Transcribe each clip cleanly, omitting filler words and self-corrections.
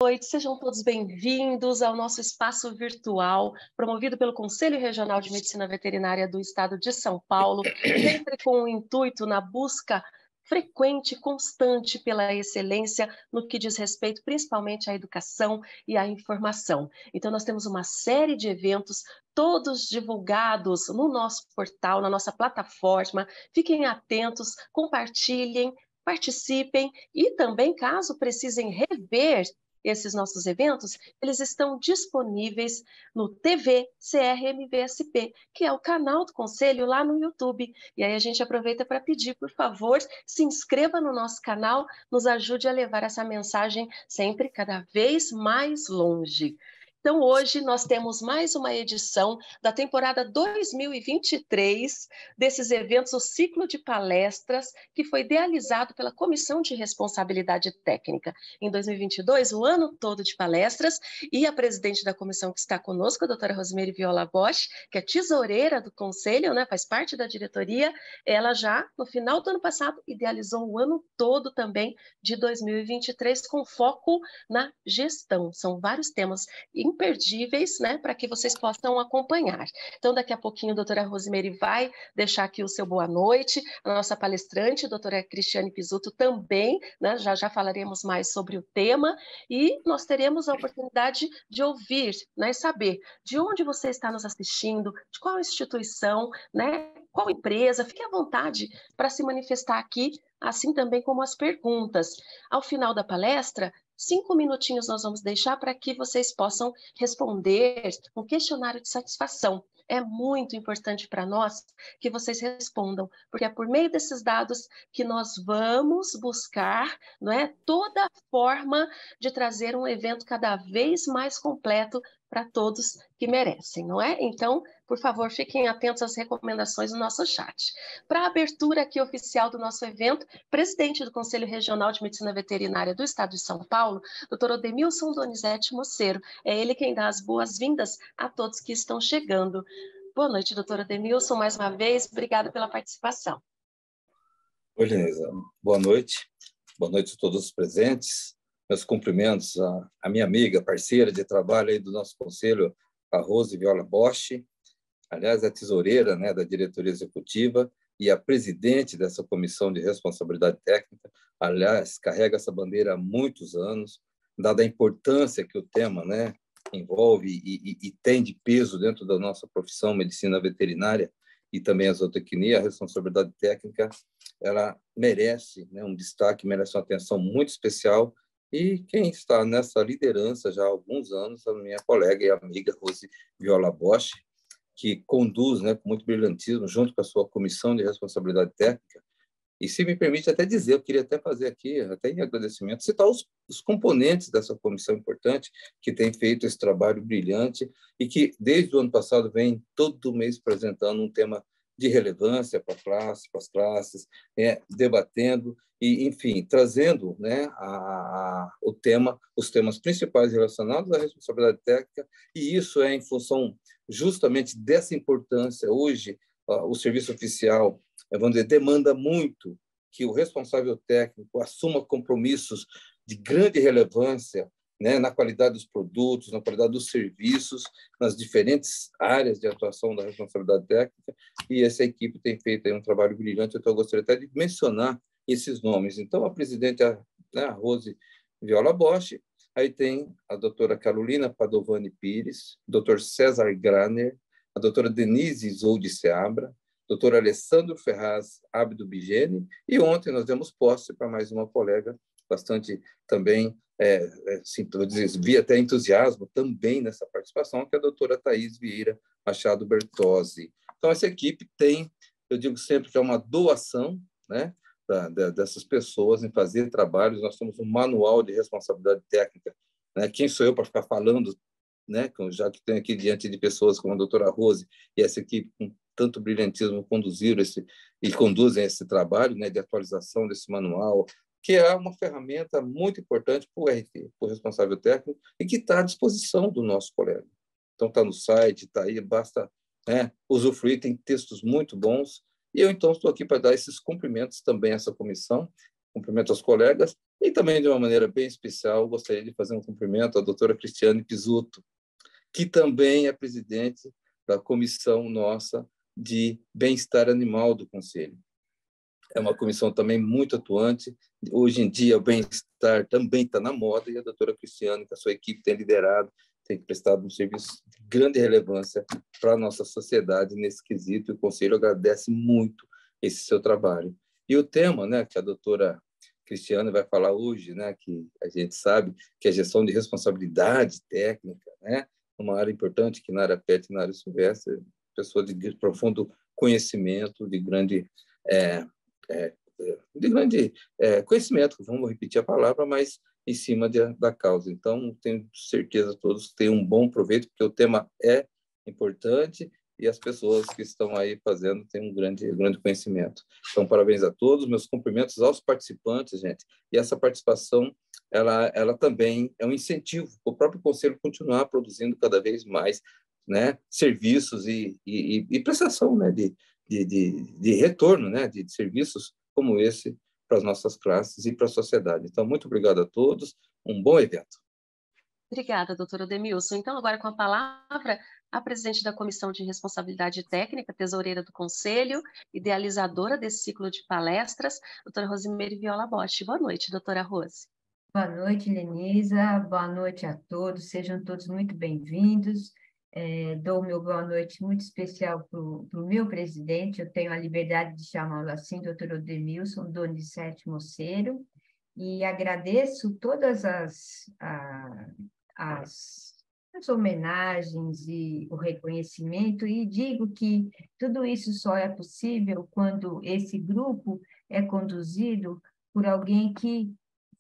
noite, sejam todos bem-vindos ao nosso espaço virtual, promovido pelo Conselho Regional de Medicina Veterinária do Estado de São Paulo, sempre com o intuito na busca frequente e constante pela excelência no que diz respeito principalmente à educação e à informação. Então, nós temos uma série de eventos, todos divulgados no nosso portal, na nossa plataforma. Fiquem atentos, compartilhem, participem e também, caso precisem rever esses nossos eventos, eles estão disponíveis no TV CRMVSP, que é o canal do Conselho lá no YouTube. E aí a gente aproveita para pedir, por favor, se inscreva no nosso canal, nos ajude a levar essa mensagem sempre cada vez mais longe. Então, hoje nós temos mais uma edição da temporada 2023 desses eventos, o ciclo de palestras, que foi idealizado pela Comissão de Responsabilidade Técnica. Em 2022, o ano todo de palestras, e a presidente da comissão que está conosco, a doutora Rosemary Viola Bosch, que é tesoureira do Conselho, né, faz parte da diretoria, ela já, no final do ano passado, idealizou o ano todo também de 2023, com foco na gestão. São vários temas imperdíveis, né, para que vocês possam acompanhar. Então, daqui a pouquinho, a doutora Rosemary vai deixar aqui o seu boa noite. A nossa palestrante, a doutora Cristiane Pisuto, também, né, já falaremos mais sobre o tema, e nós teremos a oportunidade de ouvir, né, e saber de onde você está nos assistindo, de qual instituição, né, qual empresa. Fique à vontade para se manifestar aqui, assim também como as perguntas. Ao final da palestra, 5 minutinhos nós vamos deixar para que vocês possam responder um questionário de satisfação. É muito importante para nós que vocês respondam, porque é por meio desses dados que nós vamos buscar, não é, toda a forma de trazer um evento cada vez mais completo para todos que merecem, não é? Então, por favor, fiquem atentos às recomendações no nosso chat. Para a abertura aqui oficial do nosso evento, presidente do Conselho Regional de Medicina Veterinária do Estado de São Paulo, Dr. Odemilson Donizete Moceiro. É ele quem dá as boas-vindas a todos que estão chegando. Boa noite, doutor Odemilson, mais uma vez. Obrigada pela participação. Oi, Lenisa. Boa noite. Boa noite a todos os presentes. Meus cumprimentos à minha amiga, parceira de trabalho aí do nosso conselho, a Rose Viola Bosch, aliás, a tesoureira, né, da diretoria executiva e a presidente dessa comissão de responsabilidade técnica. Aliás, carrega essa bandeira há muitos anos, dada a importância que o tema, né, envolve e tem de peso dentro da nossa profissão, medicina veterinária e também a zootecnia. A responsabilidade técnica, ela merece, né, um destaque, merece uma atenção muito especial. E quem está nessa liderança já há alguns anos, a minha colega e amiga Rose Viola Bosch, que conduz, né, com muito brilhantismo, junto com a sua comissão de responsabilidade técnica. E, se me permite até dizer, eu queria até fazer aqui, até em agradecimento, citar os componentes dessa comissão importante, que tem feito esse trabalho brilhante e que, desde o ano passado, vem todo mês apresentando um tema de relevância para as classes, debatendo e, enfim, trazendo, né, os temas principais relacionados à responsabilidade técnica, e isso é em função justamente dessa importância. Hoje, o serviço oficial, vamos dizer, demanda muito que o responsável técnico assuma compromissos de grande relevância, né, na qualidade dos produtos, na qualidade dos serviços, nas diferentes áreas de atuação da responsabilidade técnica, e essa equipe tem feito aí um trabalho brilhante. Então, eu gostaria até de mencionar esses nomes. Então, a presidente, né, a Rose Viola Bosch, aí tem a doutora Carolina Padovani Pires, doutor César Graner, a doutora Denise Isolde Seabra, doutor Alessandro Ferraz Abdo Bigene, e ontem nós demos posse para mais uma colega bastante também, vi até entusiasmo também nessa participação, que é a doutora Thaís Vieira Machado Bertozzi. Então, essa equipe tem, eu digo sempre que é uma doação, né, dessas pessoas em fazer trabalhos. Nós temos um manual de responsabilidade técnica, né? Quem sou eu para ficar falando, né, já que tenho aqui diante de pessoas como a doutora Rose e essa equipe com tanto brilhantismo conduzem esse trabalho, né, de atualização desse manual, que é uma ferramenta muito importante para o RT, para o responsável técnico, e que está à disposição do nosso colega. Então, está no site, está aí, basta, né, usufruir, tem textos muito bons. E eu, então, estou aqui para dar esses cumprimentos também a essa comissão, cumprimento aos colegas, E também, de uma maneira bem especial, gostaria de fazer um cumprimento à doutora Cristiane Pisuto, que também é presidente da comissão nossa de bem-estar animal do Conselho. É uma comissão também muito atuante. Hoje em dia, o bem-estar também está na moda, e a doutora Cristiane, com a sua equipe, tem liderado, tem prestado um serviço de grande relevância para a nossa sociedade nesse quesito, e o Conselho agradece muito esse seu trabalho. E o tema, né, que a doutora Cristiane vai falar hoje, né, que a gente sabe que é gestão de responsabilidade técnica, né, uma área importante que na área PET e na área silvestre, pessoa de profundo conhecimento, de grande conhecimento, vamos repetir a palavra, mas em cima da causa. Então, tenho certeza que todos têm um bom proveito, porque o tema é importante e as pessoas que estão aí fazendo têm um grande conhecimento. Então, parabéns a todos, meus cumprimentos aos participantes, gente. E essa participação, ela também é um incentivo para o próprio Conselho continuar produzindo cada vez mais, né, serviços e prestação, né, de retorno, né, de serviços como esse para as nossas classes e para a sociedade. Então, muito obrigado a todos, um bom evento. Obrigada, doutora Demilson. Então, agora com a palavra, a presidente da Comissão de Responsabilidade Técnica, tesoureira do Conselho, idealizadora desse ciclo de palestras, doutora Rosimeire Viola Bosch. Boa noite, doutora Rose. Boa noite, Lenisa. Boa noite a todos. Sejam todos muito bem-vindos. Dou o meu boa noite muito especial para o meu presidente. Eu tenho a liberdade de chamá-lo assim, doutor Odemilson Donizete Moceiro, e agradeço todas as homenagens e o reconhecimento, e digo que tudo isso só é possível quando esse grupo é conduzido por alguém que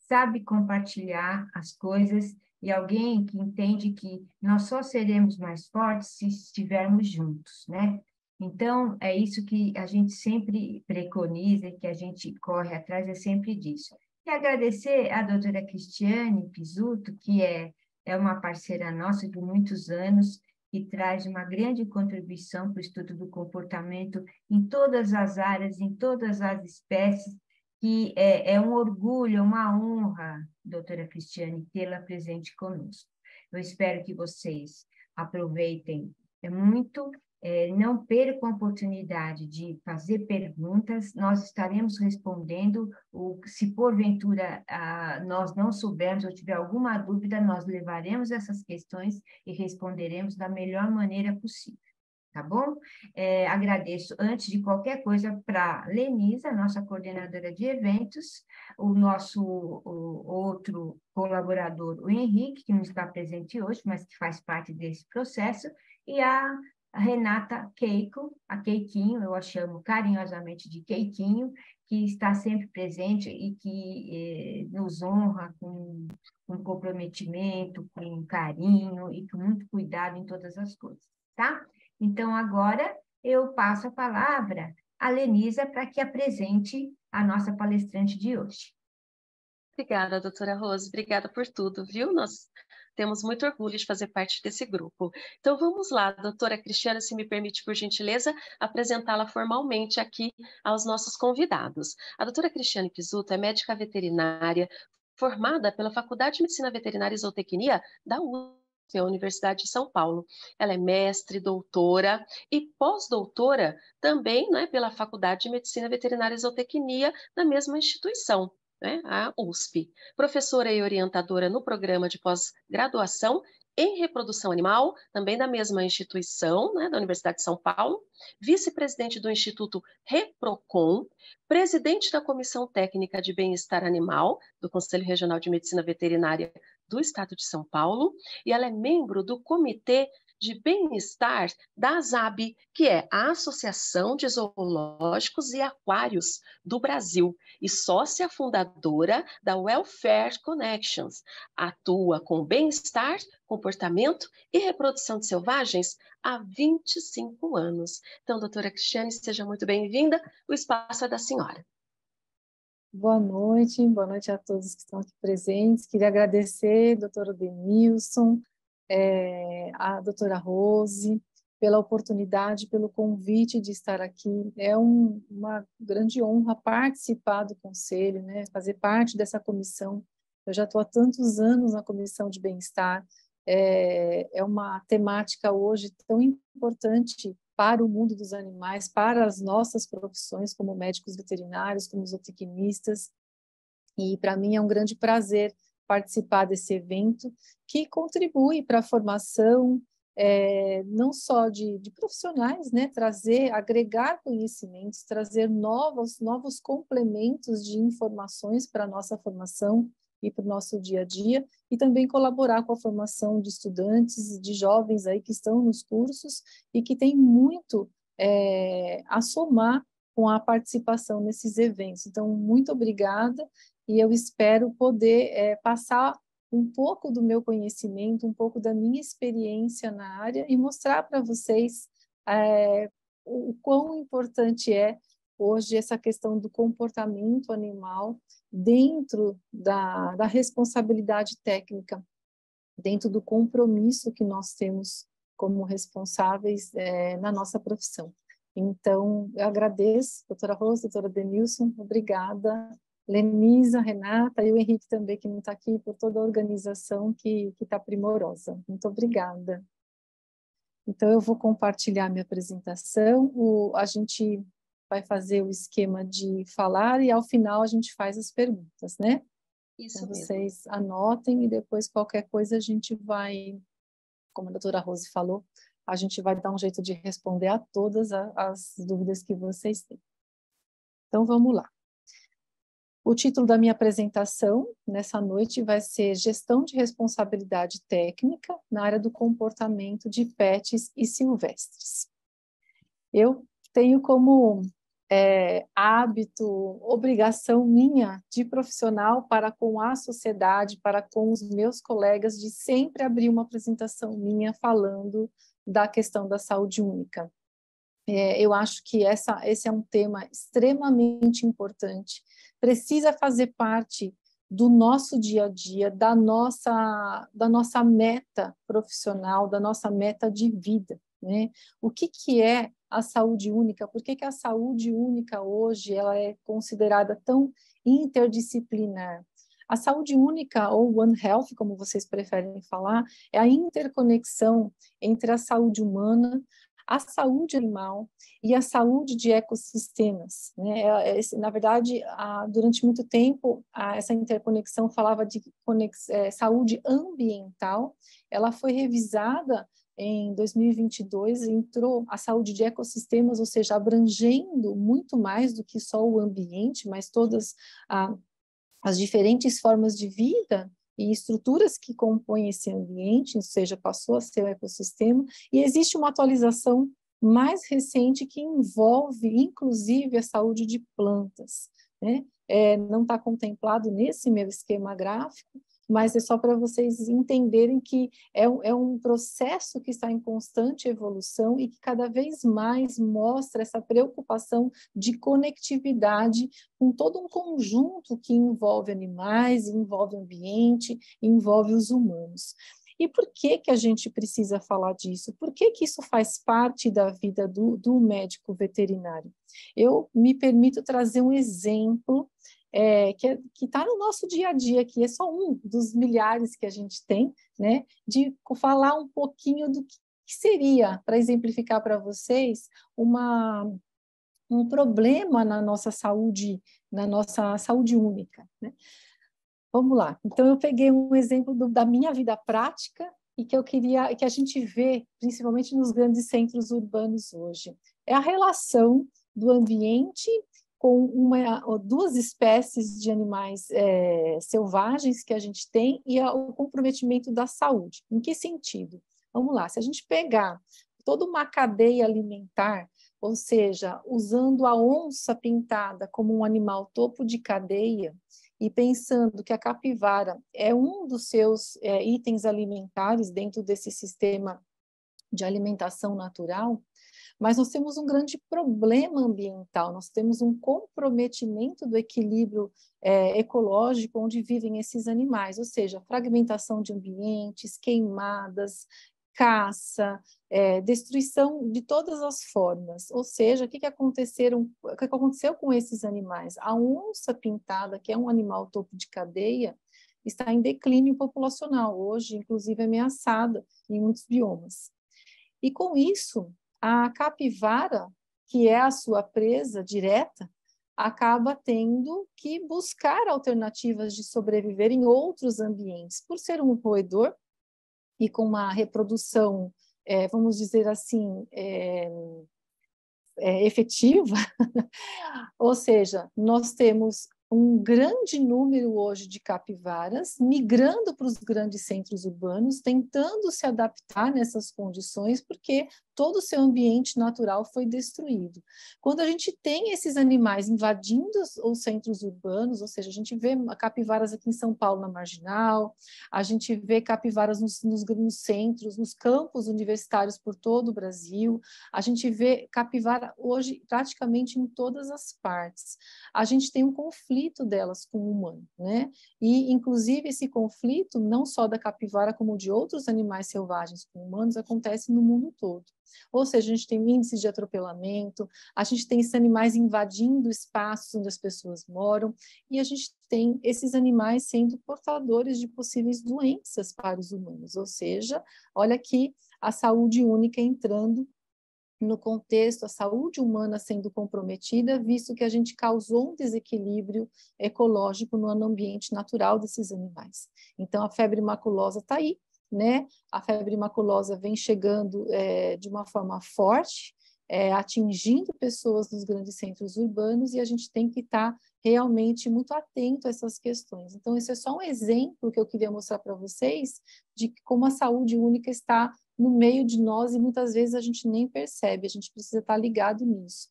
sabe compartilhar as coisas e alguém que entende que nós só seremos mais fortes se estivermos juntos, né? Então, é isso que a gente sempre preconiza, que a gente corre atrás, é sempre disso. E agradecer à doutora Cristiane Pisuto, que é uma parceira nossa de muitos anos, e traz uma grande contribuição para o estudo do comportamento em todas as áreas, em todas as espécies, que é um orgulho, é uma honra, doutora Cristiane, tê-la presente conosco. Eu espero que vocês aproveitem muito, não percam a oportunidade de fazer perguntas, nós estaremos respondendo, se porventura nós não soubermos ou tiver alguma dúvida, nós levaremos essas questões e responderemos da melhor maneira possível. Tá bom? Agradeço, antes de qualquer coisa, para a Lenisa, nossa coordenadora de eventos, o nosso outro colaborador, o Henrique, que não está presente hoje, mas que faz parte desse processo, e a Renata Keiko, a Keiquinho, eu a chamo carinhosamente de Keiquinho, que está sempre presente e que nos honra com comprometimento, com carinho e com muito cuidado em todas as coisas, tá? Então, agora eu passo a palavra à Lenisa para que apresente a nossa palestrante de hoje. Obrigada, doutora Rose. Obrigada por tudo, viu? Nós temos muito orgulho de fazer parte desse grupo. Então, vamos lá, doutora Cristiane, se me permite, por gentileza, apresentá-la formalmente aqui aos nossos convidados. A doutora Cristiane Pisuto é médica veterinária, formada pela Faculdade de Medicina Veterinária e Zootecnia da USP, a Universidade de São Paulo. Ela é mestre, doutora e pós-doutora também, né, pela Faculdade de Medicina Veterinária e Zootecnia da mesma instituição, né, a USP. Professora e orientadora no programa de pós-graduação em reprodução animal, também da mesma instituição, né, da Universidade de São Paulo, vice-presidente do Instituto Reprocon, presidente da Comissão Técnica de Bem-Estar Animal do Conselho Regional de Medicina Veterinária do Estado de São Paulo, e ela é membro do Comitê de Bem-Estar da ASAB, que é a Associação de Zoológicos e Aquários do Brasil, e sócia fundadora da Welfare Connections. Atua com bem-estar, comportamento e reprodução de selvagens há 25 anos. Então, doutora Cristiane, seja muito bem-vinda. O espaço é da senhora. Boa noite a todos que estão aqui presentes. Queria agradecer, doutor Odemilson, a doutora Rose, pela oportunidade, pelo convite de estar aqui. É uma grande honra participar do conselho, né? Fazer parte dessa comissão. Eu já estou há tantos anos na comissão de bem-estar. É uma temática hoje tão importante para o mundo dos animais, para as nossas profissões como médicos veterinários, como zootecnistas. E para mim é um grande prazer participar desse evento que contribui para a formação não só de profissionais, né, agregar conhecimentos, trazer novos complementos de informações para a nossa formação e para o nosso dia a dia, e também colaborar com a formação de estudantes, de jovens aí que estão nos cursos e que tem muito a somar com a participação nesses eventos. Então, muito obrigada, e eu espero poder passar um pouco do meu conhecimento, um pouco da minha experiência na área e mostrar para vocês o quão importante é hoje essa questão do comportamento animal dentro da responsabilidade técnica, dentro do compromisso que nós temos como responsáveis na nossa profissão. Então, eu agradeço, doutora Rose, doutora Denilson, obrigada. Lenisa, Renata e o Henrique também, que não está aqui, por toda a organização que está primorosa. Muito obrigada. Então, eu vou compartilhar minha apresentação. A gente vai fazer o esquema de falar e, ao final, a gente faz as perguntas, né? Isso então, mesmo. Vocês anotem e depois, qualquer coisa, a gente vai, como a doutora Rose falou, a gente vai dar um jeito de responder a todas as dúvidas que vocês têm. Então, vamos lá. O título da minha apresentação nessa noite vai ser Gestão de Responsabilidade Técnica na área do comportamento de pets e silvestres. Eu tenho como hábito, obrigação minha de profissional para com a sociedade, para com os meus colegas, de sempre abrir uma apresentação minha falando da questão da saúde única. Eu acho que esse é um tema extremamente importante, precisa fazer parte do nosso dia a dia, da nossa meta profissional, da nossa meta de vida, né? O que é a saúde única? Por que a saúde única hoje ela é considerada tão interdisciplinar? A saúde única, ou One Health, como vocês preferem falar, é a interconexão entre a saúde humana, a saúde animal e a saúde de ecossistemas, né? Na verdade, durante muito tempo, essa interconexão falava de saúde ambiental. Ela foi revisada em 2022, entrou a saúde de ecossistemas, ou seja, abrangendo muito mais do que só o ambiente, mas todas as diferentes formas de vida e estruturas que compõem esse ambiente, ou seja, passou a ser o ecossistema, e existe uma atualização mais recente que envolve, inclusive, a saúde de plantas, né? Não está contemplado nesse meu esquema gráfico, mas é só para vocês entenderem que é um processo que está em constante evolução e que cada vez mais mostra essa preocupação de conectividade com todo um conjunto que envolve animais, envolve ambiente, envolve os humanos. E por que a gente precisa falar disso? Por que isso faz parte da vida do médico veterinário? Eu me permito trazer um exemplo que está no nosso dia a dia, que é só um dos milhares que a gente tem, né, de falar um pouquinho do que seria, para exemplificar para vocês, um problema na nossa saúde única, né? Vamos lá. Então, eu peguei um exemplo da minha vida prática e que eu queria que a gente vê, principalmente nos grandes centros urbanos hoje. É a relação do ambiente com uma ou duas espécies de animais selvagens que a gente tem e o comprometimento da saúde. Em que sentido? Vamos lá, se a gente pegar toda uma cadeia alimentar, ou seja, usando a onça pintada como um animal topo de cadeia e pensando que a capivara é um dos seus itens alimentares dentro desse sistema de alimentação natural, mas nós temos um grande problema ambiental, nós temos um comprometimento do equilíbrio ecológico onde vivem esses animais, ou seja, fragmentação de ambientes, queimadas, caça, destruição de todas as formas. Ou seja, o que aconteceu com esses animais? A onça-pintada, que é um animal topo de cadeia, está em declínio populacional, hoje, inclusive, ameaçada em muitos biomas. E, com isso, a capivara, que é a sua presa direta, acaba tendo que buscar alternativas de sobreviver em outros ambientes. Por ser um roedor e com uma reprodução, vamos dizer assim, efetiva, ou seja, nós temos um grande número hoje de capivaras migrando para os grandes centros urbanos, tentando se adaptar nessas condições, porque todo o seu ambiente natural foi destruído. Quando a gente tem esses animais invadindo os centros urbanos, ou seja, a gente vê capivaras aqui em São Paulo, na Marginal, a gente vê capivaras nos centros, nos campos universitários por todo o Brasil, a gente vê capivara hoje praticamente em todas as partes. A gente tem um conflito delas com o humano, né? E, inclusive, esse conflito, não só da capivara, como de outros animais selvagens com humanos, acontece no mundo todo. Ou seja, a gente tem índices de atropelamento, a gente tem esses animais invadindo espaços onde as pessoas moram, e a gente tem esses animais sendo portadores de possíveis doenças para os humanos. Ou seja, olha aqui a saúde única entrando no contexto, a saúde humana sendo comprometida, visto que a gente causou um desequilíbrio ecológico no ambiente natural desses animais. Então, a febre maculosa está aí, né? A febre maculosa vem chegando de uma forma forte, atingindo pessoas nos grandes centros urbanos, e a gente tem que estar realmente muito atento a essas questões. Então, esse é só um exemplo que eu queria mostrar para vocês de como a saúde única está no meio de nós e muitas vezes a gente nem percebe, a gente precisa estar ligado nisso.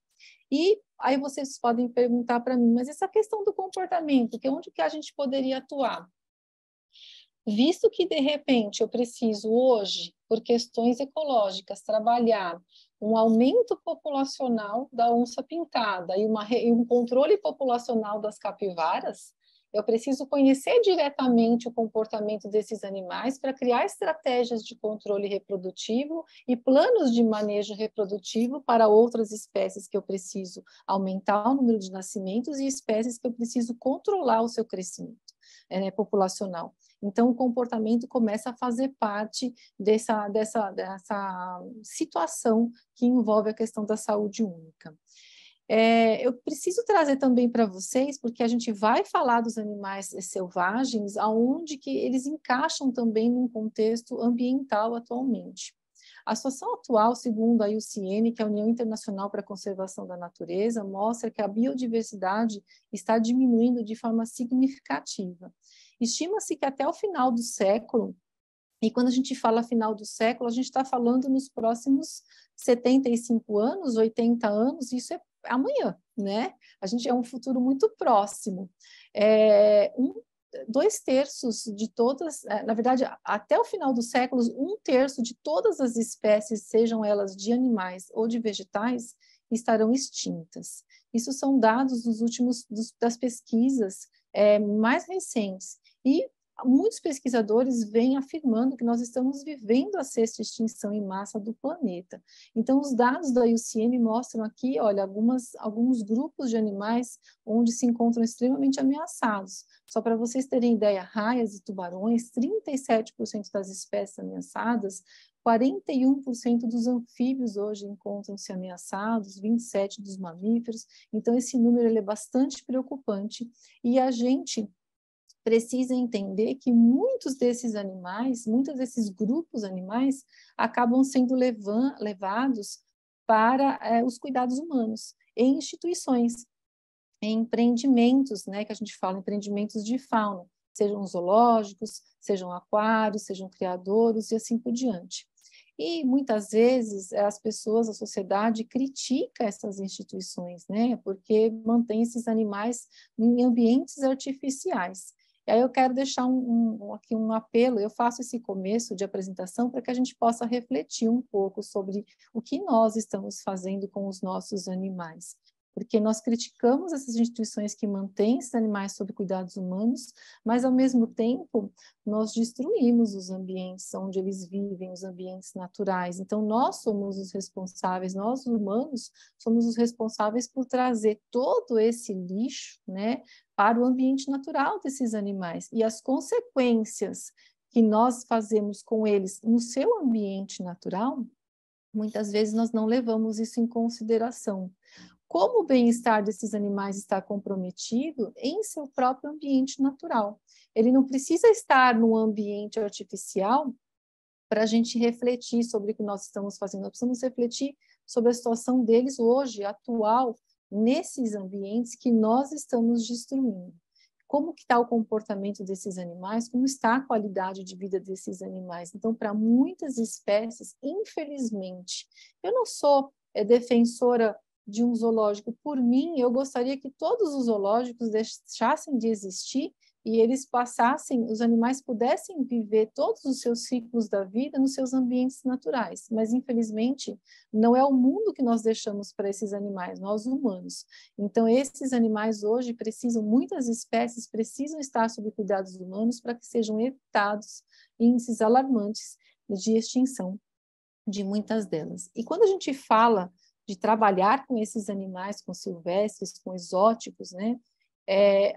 E aí vocês podem perguntar para mim, mas essa questão do comportamento, que onde que a gente poderia atuar? Visto que, de repente, eu preciso hoje, por questões ecológicas, trabalhar um aumento populacional da onça-pintada e um controle populacional das capivaras, eu preciso conhecer diretamente o comportamento desses animais para criar estratégias de controle reprodutivo e planos de manejo reprodutivo para outras espécies que eu preciso aumentar o número de nascimentos e espécies que eu preciso controlar o seu crescimento populacional. Então, o comportamento começa a fazer parte dessa situação que envolve a questão da saúde única. Eu preciso trazer também para vocês, porque a gente vai falar dos animais selvagens, aonde que eles encaixam também num contexto ambiental atualmente. A situação atual, segundo a IUCN, que é a União Internacional para a Conservação da Natureza, mostra que a biodiversidade está diminuindo de forma significativa. Estima-se que até o final do século, e quando a gente fala final do século, a gente está falando nos próximos 75 anos, 80 anos, isso é amanhã, né? A gente é um futuro muito próximo. 2/3 de todas, na verdade, até o final dos séculos, 1/3 de todas as espécies, sejam elas de animais ou de vegetais, estarão extintas. Isso são dados das pesquisas mais recentes. E muitos pesquisadores vêm afirmando que nós estamos vivendo a 6ª extinção em massa do planeta. Então, os dados da IUCN mostram aqui, olha, alguns grupos de animais onde se encontram extremamente ameaçados. Só para vocês terem ideia, raias e tubarões, 37% das espécies ameaçadas, 41% dos anfíbios hoje encontram-se ameaçados, 27% dos mamíferos. Então, esse número ele é bastante preocupante e a gente precisa entender que muitos desses animais, muitos desses grupos animais, acabam sendo levados para os cuidados humanos, em instituições, em empreendimentos, né, que a gente fala, empreendimentos de fauna, sejam zoológicos, sejam aquários, sejam criadouros e assim por diante. E muitas vezes as pessoas, a sociedade critica essas instituições, né, porque mantém esses animais em ambientes artificiais. E aí eu quero deixar aqui um apelo, eu faço esse começo de apresentação para que a gente possa refletir um pouco sobre o que nós estamos fazendo com os nossos animais. porque nós criticamos essas instituições que mantêm esses animais sob cuidados humanos, mas, ao mesmo tempo, nós destruímos os ambientes onde eles vivem, os ambientes naturais. Então, nós somos os responsáveis, nós, humanos, somos os responsáveis por trazer todo esse lixo, né, para o ambiente natural desses animais. E as consequências que nós fazemos com eles no seu ambiente natural, muitas vezes nós não levamos isso em consideração. Como o bem-estar desses animais está comprometido em seu próprio ambiente natural. Ele não precisa estar num ambiente artificial para a gente refletir sobre o que nós estamos fazendo. Nós precisamos refletir sobre a situação deles hoje, atual, nesses ambientes que nós estamos destruindo. Como que está o comportamento desses animais, como está a qualidade de vida desses animais. Então, para muitas espécies, infelizmente, eu não sou defensora de um zoológico. Por mim, eu gostaria que todos os zoológicos deixassem de existir e eles passassem, os animais pudessem viver todos os seus ciclos da vida nos seus ambientes naturais. Mas, infelizmente, não é o mundo que nós deixamos para esses animais, nós humanos. Então, esses animais hoje precisam, muitas espécies precisam estar sob cuidados humanos para que sejam evitados índices alarmantes de extinção de muitas delas. E quando a gente fala de trabalhar com esses animais, com silvestres, com exóticos, né?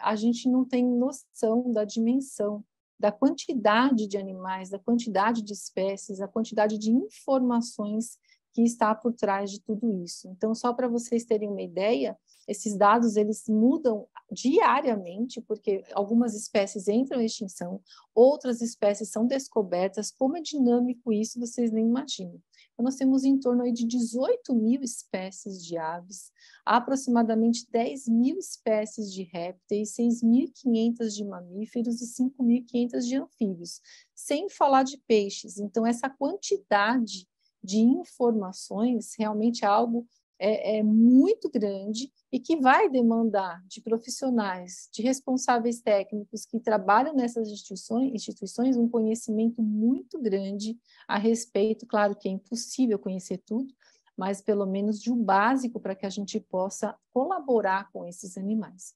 A gente não tem noção da dimensão, da quantidade de animais, da quantidade de espécies, a quantidade de informações que está por trás de tudo isso. Então, só para vocês terem uma ideia, esses dados eles mudam diariamente, porque algumas espécies entram em extinção, outras espécies são descobertas. Como é dinâmico isso, vocês nem imaginam. Então, nós temos em torno aí de 18 mil espécies de aves, aproximadamente 10 mil espécies de répteis, 6.500 de mamíferos e 5.500 de anfíbios, sem falar de peixes. Então, essa quantidade de informações realmente é algo muito grande e que vai demandar de profissionais, de responsáveis técnicos que trabalham nessas instituições um conhecimento muito grande a respeito. Claro que é impossível conhecer tudo, mas pelo menos de um básico para que a gente possa colaborar com esses animais.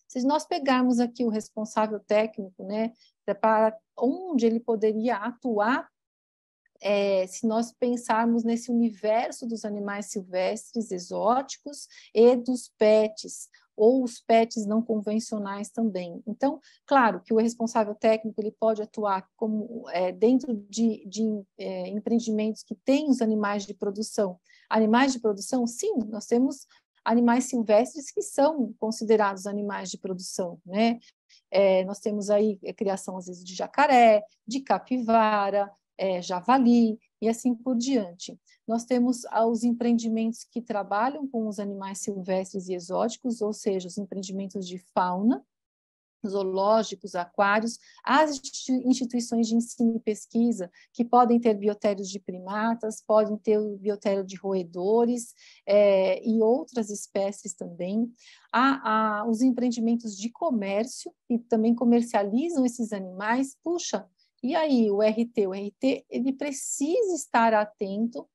Se nós pegarmos aqui o responsável técnico, né, para onde ele poderia atuar, se nós pensarmos nesse universo dos animais silvestres exóticos e dos pets, ou os pets não convencionais também. Então, claro que o responsável técnico ele pode atuar como, dentro de empreendimentos que têm os animais de produção. Animais de produção, sim, nós temos animais silvestres que são considerados animais de produção, né? Nós temos aí a criação, às vezes, de jacaré, de capivara, javali e assim por diante. Nós temos os empreendimentos que trabalham com os animais silvestres e exóticos, ou seja, os empreendimentos de fauna, zoológicos, aquários, as instituições de ensino e pesquisa, que podem ter biotérios de primatas, podem ter o biotério de roedores e outras espécies também. Há os empreendimentos de comércio, que também comercializam esses animais. Puxa, e aí o RT? O RT ele precisa estar atento,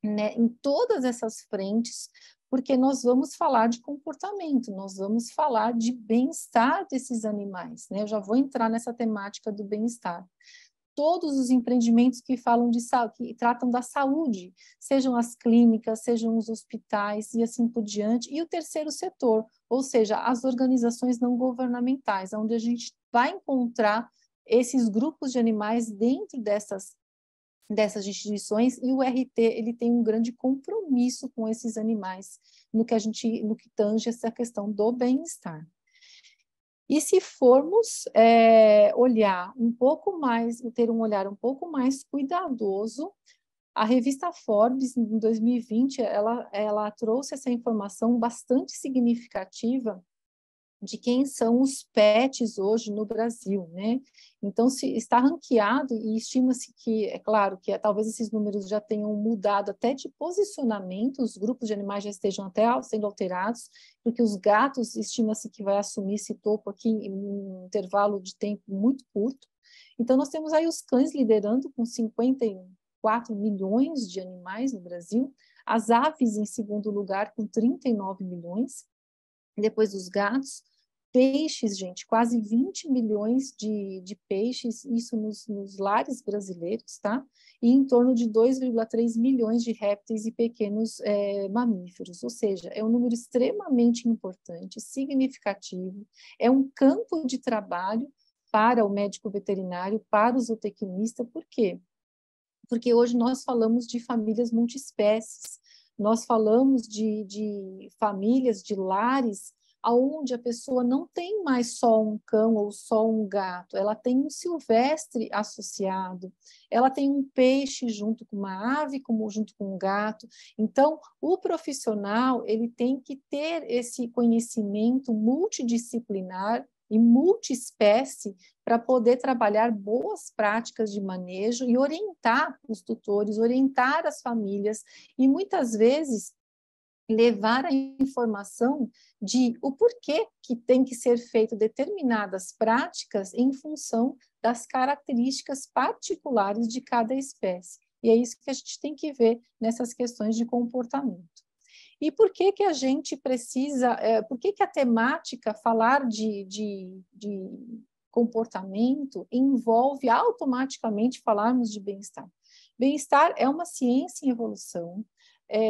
né, em todas essas frentes, porque nós vamos falar de comportamento, nós vamos falar de bem-estar desses animais, né? Eu já vou entrar nessa temática do bem-estar. Todos os empreendimentos que falam de que tratam da saúde, sejam as clínicas, sejam os hospitais e assim por diante, e o terceiro setor, ou seja, as organizações não governamentais, onde a gente vai encontrar esses grupos de animais dentro dessas instituições, e o RT ele tem um grande compromisso com esses animais no que tange essa questão do bem-estar. E se formos olhar um pouco mais, ter um olhar um pouco mais cuidadoso, a revista Forbes, em 2020, ela trouxe essa informação bastante significativa de quem são os pets hoje no Brasil, né? Então, se está ranqueado, e estima-se que, é claro, que talvez esses números já tenham mudado até de posicionamento, os grupos de animais já estejam até sendo alterados, porque os gatos, estima-se que vai assumir esse topo aqui em um intervalo de tempo muito curto. Então, nós temos aí os cães liderando com 54 milhões de animais no Brasil, As aves em segundo lugar, com 39 milhões. Depois os gatos. Peixes, gente, quase 20 milhões de peixes, isso nos lares brasileiros, tá? E em torno de 2,3 milhões de répteis e pequenos mamíferos, ou seja, é um número extremamente importante, significativo, é um campo de trabalho para o médico veterinário, para o zootecnista. Por quê? Porque hoje nós falamos de famílias multiespécies, nós falamos de famílias, de lares, onde a pessoa não tem mais só um cão ou só um gato, ela tem um silvestre associado, ela tem um peixe junto com uma ave, como junto com um gato. Então, o profissional, ele tem que ter esse conhecimento multidisciplinar e multiespécie para poder trabalhar boas práticas de manejo e orientar os tutores, orientar as famílias e muitas vezes levar a informação de o porquê que tem que ser feito determinadas práticas em função das características particulares de cada espécie. E é isso que a gente tem que ver nessas questões de comportamento. E por que que a gente precisa, por que que a temática falar de comportamento envolve automaticamente falarmos de bem-estar? Bem-estar é uma ciência em evolução.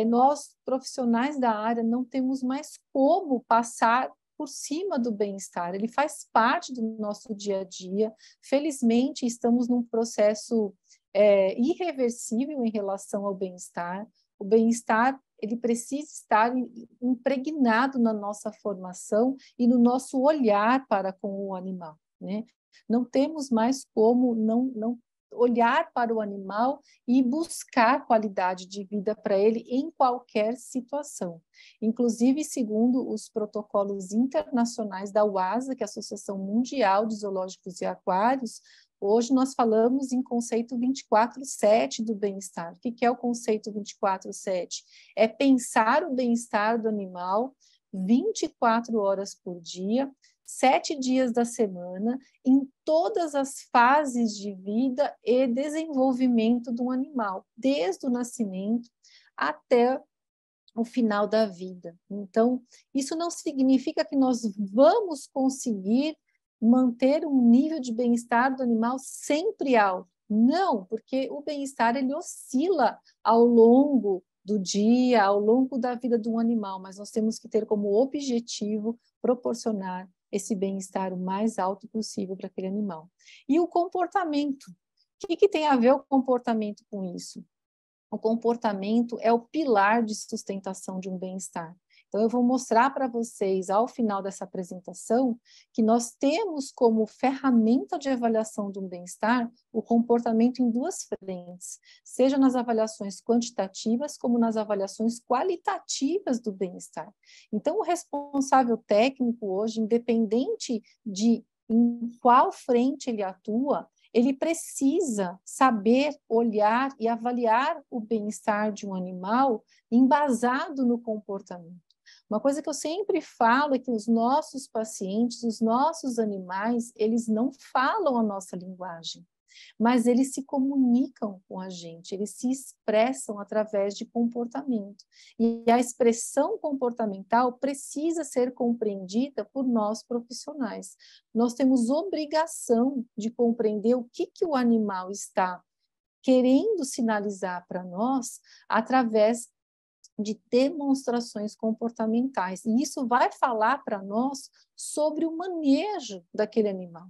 Nós, profissionais da área, não temos mais como passar por cima do bem-estar, ele faz parte do nosso dia a dia. Felizmente, estamos num processo irreversível em relação ao bem-estar. O bem-estar, ele precisa estar impregnado na nossa formação e no nosso olhar para com o animal, né? Não temos mais como não olhar para o animal e buscar qualidade de vida para ele em qualquer situação. Inclusive, segundo os protocolos internacionais da UASA, que é a Associação Mundial de Zoológicos e Aquários, hoje nós falamos em conceito 24/7 do bem-estar. O que é o conceito 24/7? É pensar o bem-estar do animal 24 horas por dia, 7 dias da semana, em todas as fases de vida e desenvolvimento do animal, desde o nascimento até o final da vida. Então, isso não significa que nós vamos conseguir manter um nível de bem-estar do animal sempre alto. Não, porque o bem-estar ele oscila ao longo do dia, ao longo da vida de um animal, mas nós temos que ter como objetivo proporcionar esse bem-estar o mais alto possível para aquele animal. E o comportamento? O que tem a ver o comportamento com isso? O comportamento é o pilar de sustentação de um bem-estar. Então, eu vou mostrar para vocês, ao final dessa apresentação, que nós temos como ferramenta de avaliação de um bem-estar o comportamento em duas frentes, seja nas avaliações quantitativas, como nas avaliações qualitativas do bem-estar. Então, o responsável técnico hoje, independente de em qual frente ele atua, ele precisa saber olhar e avaliar o bem-estar de um animal embasado no comportamento. Uma coisa que eu sempre falo é que os nossos pacientes, os nossos animais, eles não falam a nossa linguagem, mas eles se comunicam com a gente, eles se expressam através de comportamento. E a expressão comportamental precisa ser compreendida por nós profissionais. Nós temos obrigação de compreender o que o animal está querendo sinalizar para nós através de demonstrações comportamentais. E isso vai falar para nós sobre o manejo daquele animal.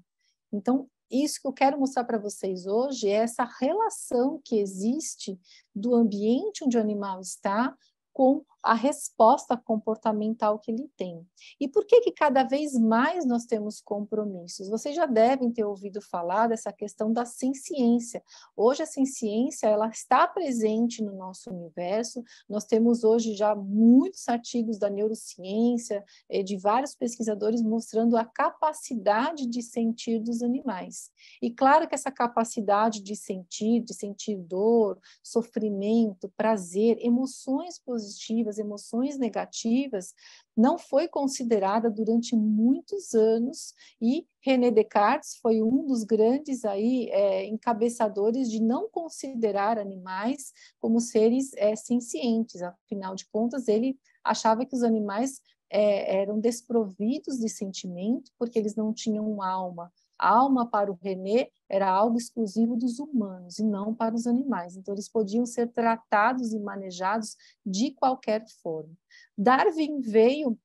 Então, isso que eu quero mostrar para vocês hoje é essa relação que existe do ambiente onde o animal está com a resposta comportamental que ele tem. E por que cada vez mais nós temos compromissos? Vocês já devem ter ouvido falar dessa questão da senciência. Hoje a senciência ela está presente no nosso universo. Nós temos hoje já muitos artigos da neurociência, de vários pesquisadores mostrando a capacidade de sentir dos animais. E claro que essa capacidade de sentir dor, sofrimento, prazer, emoções positivas, das emoções negativas não foi considerada durante muitos anos, e René Descartes foi um dos grandes aí, encabeçadores de não considerar animais como seres sencientes. Afinal de contas, ele achava que os animais eram desprovidos de sentimento, porque eles não tinham alma. A alma, para o René, era algo exclusivo dos humanos e não para os animais. Então, eles podiam ser tratados e manejados de qualquer forma. Darwin veio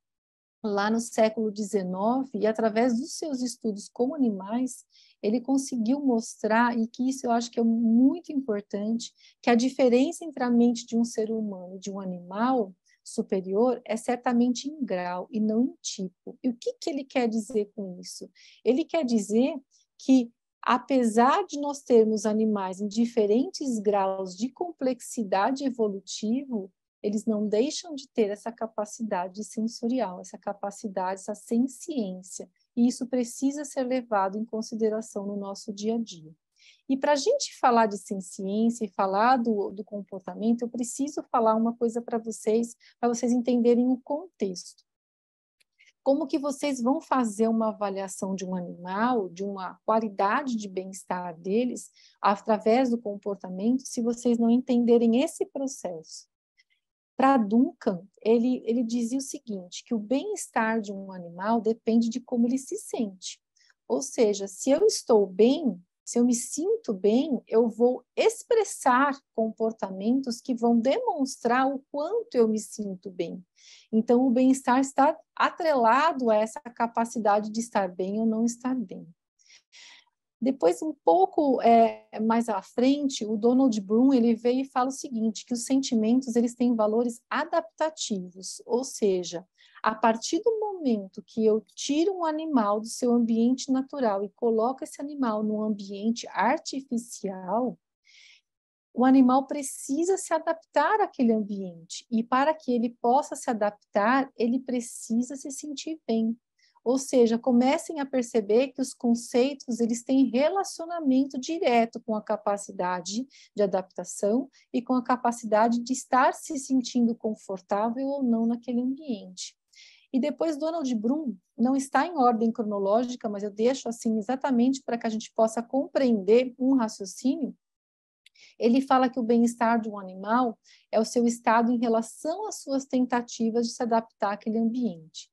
lá no século XIX e, através dos seus estudos com animais, ele conseguiu mostrar, e que isso eu acho que é muito importante, que a diferença entre a mente de um ser humano e de um animal superior é certamente em grau e não em tipo. E o que ele quer dizer com isso? Ele quer dizer que, apesar de nós termos animais em diferentes graus de complexidade evolutiva, eles não deixam de ter essa capacidade sensorial, essa capacidade, essa senciência. E isso precisa ser levado em consideração no nosso dia a dia. E para a gente falar de senciência e falar do comportamento, eu preciso falar uma coisa para vocês entenderem o contexto. Como que vocês vão fazer uma avaliação de um animal, de uma qualidade de bem-estar deles, através do comportamento, se vocês não entenderem esse processo? Para Duncan, ele dizia o seguinte, que o bem-estar de um animal depende de como ele se sente. Ou seja, se eu estou bem, se eu me sinto bem, eu vou expressar comportamentos que vão demonstrar o quanto eu me sinto bem. Então, o bem-estar está atrelado a essa capacidade de estar bem ou não estar bem. Depois, um pouco mais à frente, o Donald Bloom ele veio e fala o seguinte, que os sentimentos eles têm valores adaptativos, ou seja, a partir do momento que eu tiro um animal do seu ambiente natural e coloco esse animal num ambiente artificial, o animal precisa se adaptar àquele ambiente, e para que ele possa se adaptar, ele precisa se sentir bem. Ou seja, comecem a perceber que os conceitos eles têm relacionamento direto com a capacidade de adaptação e com a capacidade de estar se sentindo confortável ou não naquele ambiente. E depois Donald Bloom, não está em ordem cronológica, mas eu deixo assim exatamente para que a gente possa compreender um raciocínio. Ele fala que o bem-estar de um animal é o seu estado em relação às suas tentativas de se adaptar àquele ambiente.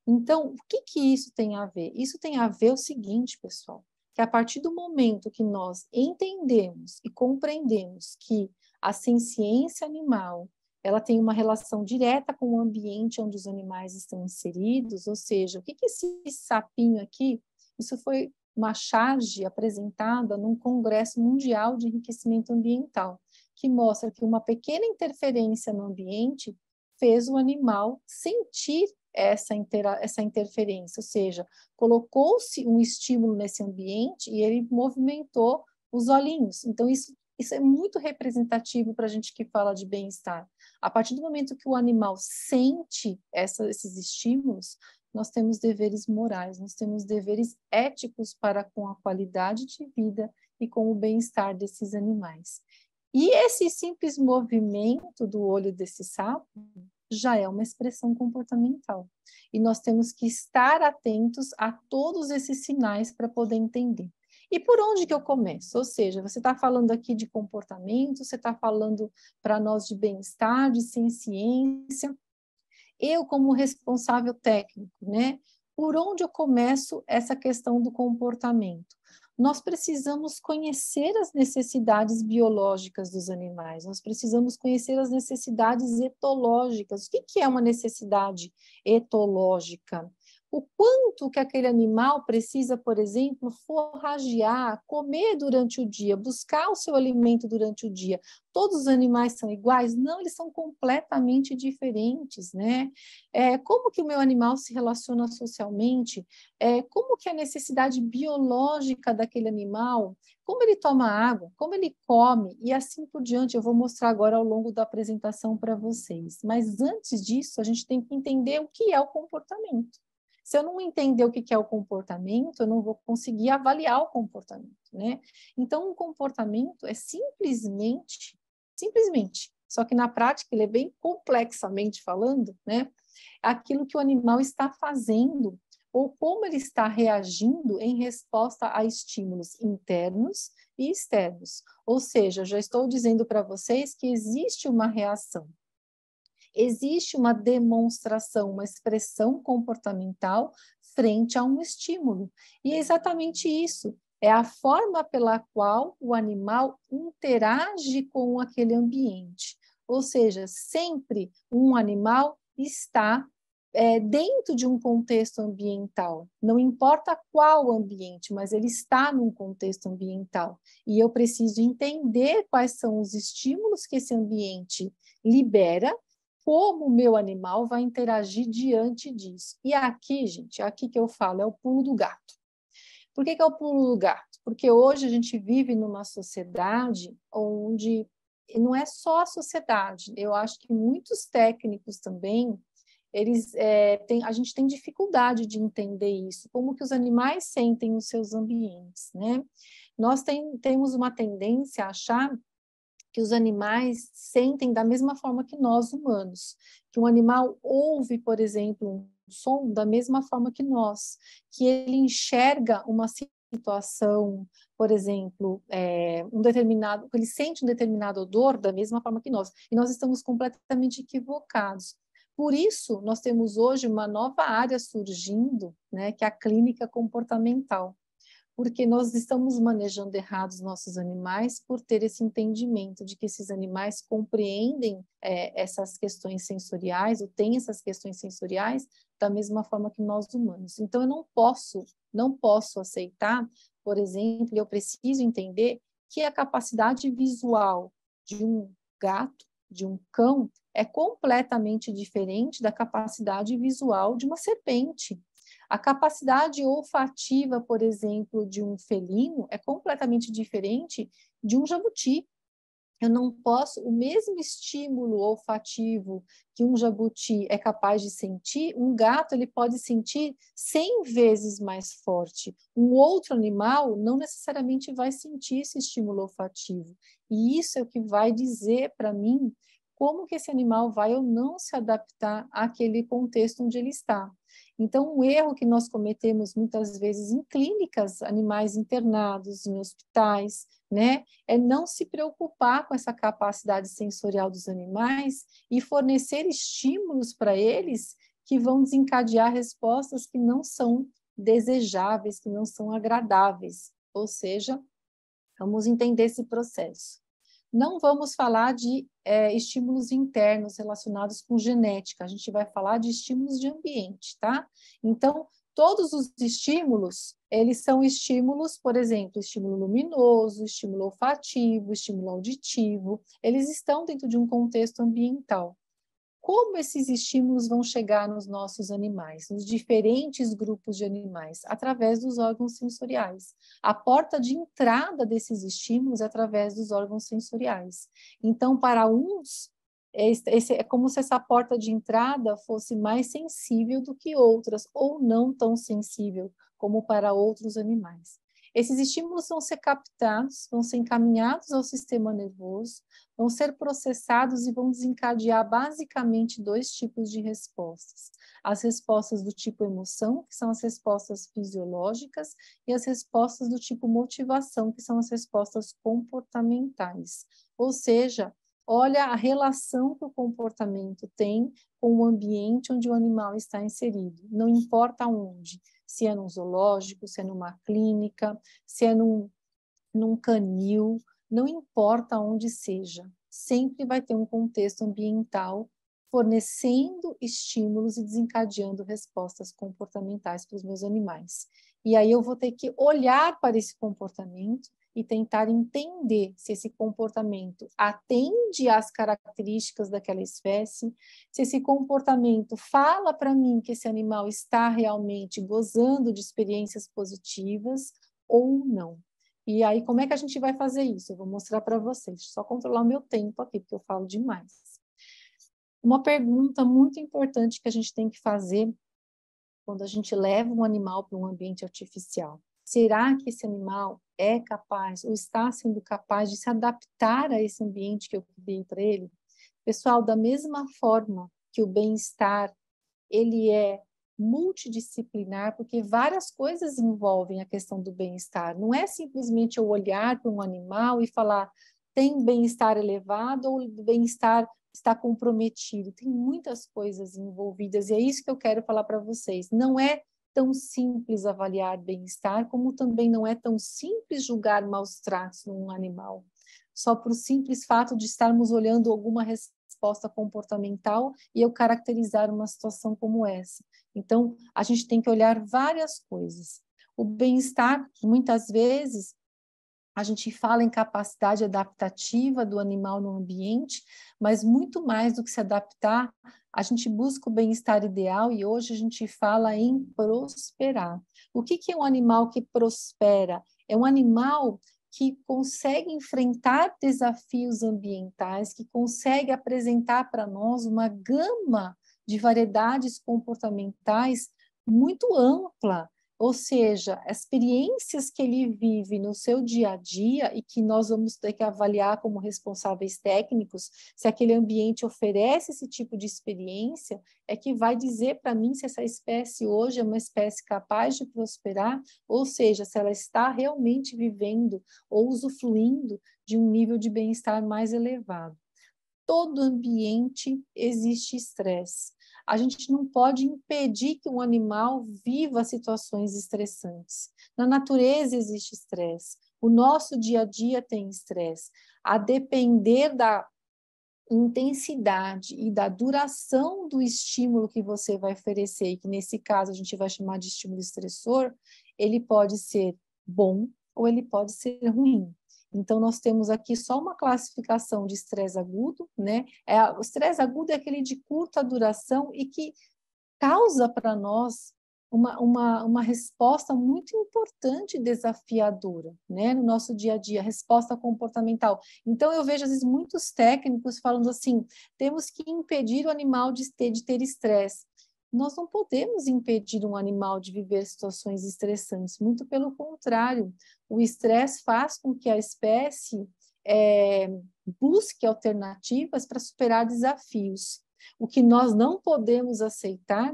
Então, o que isso tem a ver? Isso tem a ver o seguinte, pessoal, que a partir do momento que nós entendemos e compreendemos que a senciência animal, ela tem uma relação direta com o ambiente onde os animais estão inseridos, ou seja, o que esse sapinho aqui, isso foi uma charge apresentada num Congresso Mundial de Enriquecimento Ambiental, que mostra que uma pequena interferência no ambiente fez o animal sentir essa interferência, ou seja, colocou-se um estímulo nesse ambiente e ele movimentou os olhinhos. Então, isso é muito representativo para a gente que fala de bem-estar. A partir do momento que o animal sente esses estímulos, nós temos deveres morais, nós temos deveres éticos para com a qualidade de vida e com o bem-estar desses animais. E esse simples movimento do olho desse sapo já é uma expressão comportamental. E nós temos que estar atentos a todos esses sinais para poder entender. E por onde que eu começo? Ou seja, você está falando aqui de comportamento, você está falando para nós de bem-estar, de ciência. Eu, como responsável técnico, né? Por onde eu começo essa questão do comportamento? Nós precisamos conhecer as necessidades biológicas dos animais, nós precisamos conhecer as necessidades etológicas. O que é uma necessidade etológica? O quanto que aquele animal precisa, por exemplo, forragear, comer durante o dia, buscar o seu alimento durante o dia. Todos os animais são iguais? Não, eles são completamente diferentes, né? Como que o meu animal se relaciona socialmente? Como que a necessidade biológica daquele animal, como ele toma água, como ele come, e assim por diante. Eu vou mostrar agora ao longo da apresentação para vocês. Mas antes disso, a gente tem que entender o que é o comportamento. Se eu não entender o que é o comportamento, eu não vou conseguir avaliar o comportamento, né? Então, o comportamento é simplesmente, só que na prática ele é bem complexamente falando, né? Aquilo que o animal está fazendo ou como ele está reagindo em resposta a estímulos internos e externos. Ou seja, já estou dizendo para vocês que existe uma reação, existe uma demonstração, uma expressão comportamental frente a um estímulo. E é exatamente isso. É a forma pela qual o animal interage com aquele ambiente. Ou seja, sempre um animal está dentro de um contexto ambiental. Não importa qual ambiente, mas ele está num contexto ambiental. E eu preciso entender quais são os estímulos que esse ambiente libera, como o meu animal vai interagir diante disso. E aqui, gente, aqui que eu falo, é o pulo do gato. Por que é o pulo do gato? Porque hoje a gente vive numa sociedade onde não é só a sociedade, eu acho que muitos técnicos também, a gente tem dificuldade de entender isso, como que os animais sentem nos seus ambientes, né? Nós temos uma tendência a achar que os animais sentem da mesma forma que nós humanos, que um animal ouve, por exemplo, um som da mesma forma que nós, que ele enxerga uma situação, por exemplo, ele sente um determinado odor da mesma forma que nós, e nós estamos completamente equivocados. Por isso, nós temos hoje uma nova área surgindo, né, que é a clínica comportamental, porque nós estamos manejando errado os nossos animais por ter esse entendimento de que esses animais compreendem essas questões sensoriais, ou têm essas questões sensoriais da mesma forma que nós humanos. Então, eu não posso aceitar, por exemplo, eu preciso entender que a capacidade visual de um gato, de um cão, é completamente diferente da capacidade visual de uma serpente. A capacidade olfativa, por exemplo, de um felino é completamente diferente de um jabuti. Eu não posso, o mesmo estímulo olfativo que um jabuti é capaz de sentir, um gato ele pode sentir 100 vezes mais forte. Um outro animal não necessariamente vai sentir esse estímulo olfativo. E isso é o que vai dizer para mim como que esse animal vai ou não se adaptar àquele contexto onde ele está. Então, um erro que nós cometemos muitas vezes em clínicas, animais internados, em hospitais, né, é não se preocupar com essa capacidade sensorial dos animais e fornecer estímulos para eles que vão desencadear respostas que não são desejáveis, que não são agradáveis. Ou seja, vamos entender esse processo. Não vamos falar de estímulos internos relacionados com genética, a gente vai falar de estímulos de ambiente, tá? Então, todos os estímulos, eles são estímulos, por exemplo, estímulo luminoso, estímulo olfativo, estímulo auditivo, eles estão dentro de um contexto ambiental. Como esses estímulos vão chegar nos nossos animais, nos diferentes grupos de animais? Através dos órgãos sensoriais. A porta de entrada desses estímulos é através dos órgãos sensoriais. Então, para uns, é como se essa porta de entrada fosse mais sensível do que outras, ou não tão sensível como para outros animais. Esses estímulos vão ser captados, vão ser encaminhados ao sistema nervoso, vão ser processados e vão desencadear basicamente 2 tipos de respostas. As respostas do tipo emoção, que são as respostas fisiológicas, e as respostas do tipo motivação, que são as respostas comportamentais. Ou seja, olha a relação que o comportamento tem com o ambiente onde o animal está inserido, não importa onde, se é num zoológico, se é numa clínica, se é num canil, não importa onde seja, sempre vai ter um contexto ambiental fornecendo estímulos e desencadeando respostas comportamentais para os meus animais. E aí eu vou ter que olhar para esse comportamento e tentar entender se esse comportamento atende às características daquela espécie, se esse comportamento fala para mim que esse animal está realmente gozando de experiências positivas ou não. E aí, como é que a gente vai fazer isso? Eu vou mostrar para vocês. Só controlar o meu tempo aqui, porque eu falo demais. Uma pergunta muito importante que a gente tem que fazer quando a gente leva um animal para um ambiente artificial. Será que esse animal é capaz ou está sendo capaz de se adaptar a esse ambiente que eu criei para ele? Pessoal, da mesma forma que o bem-estar, ele é multidisciplinar, porque várias coisas envolvem a questão do bem-estar. Não é simplesmente eu olhar para um animal e falar tem bem-estar elevado ou bem-estar está comprometido. Tem muitas coisas envolvidas e é isso que eu quero falar para vocês. Não é tão simples avaliar bem-estar, como também não é tão simples julgar maus tratos num animal. Só por simples fato de estarmos olhando alguma resposta comportamental e eu caracterizar uma situação como essa. Então, a gente tem que olhar várias coisas. O bem-estar, muitas vezes, a gente fala em capacidade adaptativa do animal no ambiente, mas muito mais do que se adaptar, a gente busca o bem-estar ideal e hoje a gente fala em prosperar. O que é um animal que prospera? É um animal que consegue enfrentar desafios ambientais, que consegue apresentar para nós uma gama de variedades comportamentais muito ampla, ou seja, as experiências que ele vive no seu dia a dia e que nós vamos ter que avaliar como responsáveis técnicos, se aquele ambiente oferece esse tipo de experiência, é que vai dizer para mim se essa espécie hoje é uma espécie capaz de prosperar, ou seja, se ela está realmente vivendo ou usufruindo de um nível de bem-estar mais elevado. Todo ambiente existe estresse. A gente não pode impedir que um animal viva situações estressantes. Na natureza existe estresse. O nosso dia a dia tem estresse. A depender da intensidade e da duração do estímulo que você vai oferecer, e que nesse caso a gente vai chamar de estímulo estressor, ele pode ser bom ou ele pode ser ruim. Então, nós temos aqui só uma classificação de estresse agudo, né? O estresse agudo é aquele de curta duração e que causa para nós uma resposta muito importante e desafiadora, né? No nosso dia a dia, resposta comportamental. Então, eu vejo, às vezes, muitos técnicos falando assim, temos que impedir o animal de ter estresse. Nós não podemos impedir um animal de viver situações estressantes, muito pelo contrário, o estresse faz com que a espécie busque alternativas para superar desafios. O que nós não podemos aceitar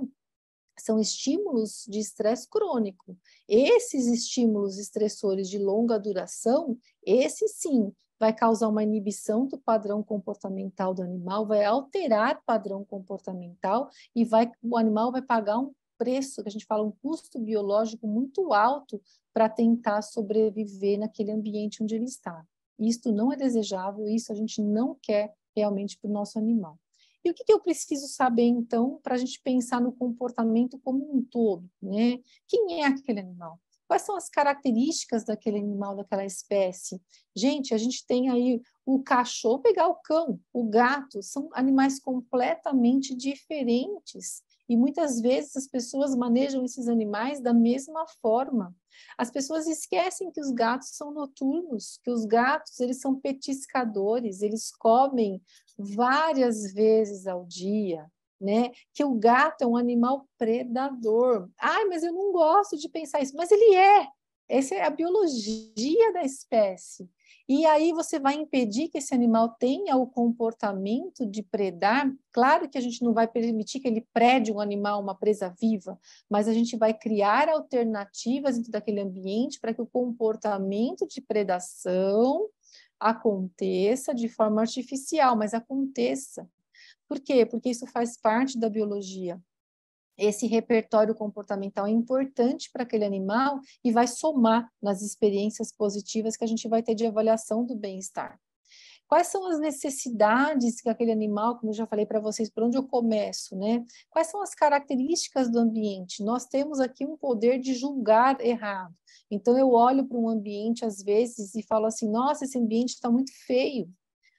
são estímulos de estresse crônico. Esses estímulos estressores de longa duração, esse sim, vai causar uma inibição do padrão comportamental do animal, vai alterar o padrão comportamental e o animal vai pagar um preço, que a gente fala, um custo biológico muito alto para tentar sobreviver naquele ambiente onde ele está. Isto não é desejável, isso a gente não quer realmente para o nosso animal. E o que eu preciso saber, então, para a gente pensar no comportamento como um todo, né? Quem é aquele animal? Quais são as características daquele animal, daquela espécie? Gente, a gente tem aí o cachorro, pegar o cão, o gato, são animais completamente diferentes. E muitas vezes as pessoas manejam esses animais da mesma forma. As pessoas esquecem que os gatos são noturnos, que os gatos eles são petiscadores, eles comem várias vezes ao dia, né? Que o gato é um animal predador. Ai, mas eu não gosto de pensar isso. Mas ele é. Essa é a biologia da espécie. E aí você vai impedir que esse animal tenha o comportamento de predar. Claro que a gente não vai permitir que ele prede um animal, uma presa viva, mas a gente vai criar alternativas dentro daquele ambiente para que o comportamento de predação aconteça de forma artificial, mas aconteça. Por quê? Porque isso faz parte da biologia. Esse repertório comportamental é importante para aquele animal e vai somar nas experiências positivas que a gente vai ter de avaliação do bem-estar. Quais são as necessidades que aquele animal, como eu já falei para vocês, por onde eu começo, né? Quais são as características do ambiente? Nós temos aqui um poder de julgar errado. Então, eu olho para um ambiente, às vezes, e falo assim, nossa, esse ambiente está muito feio.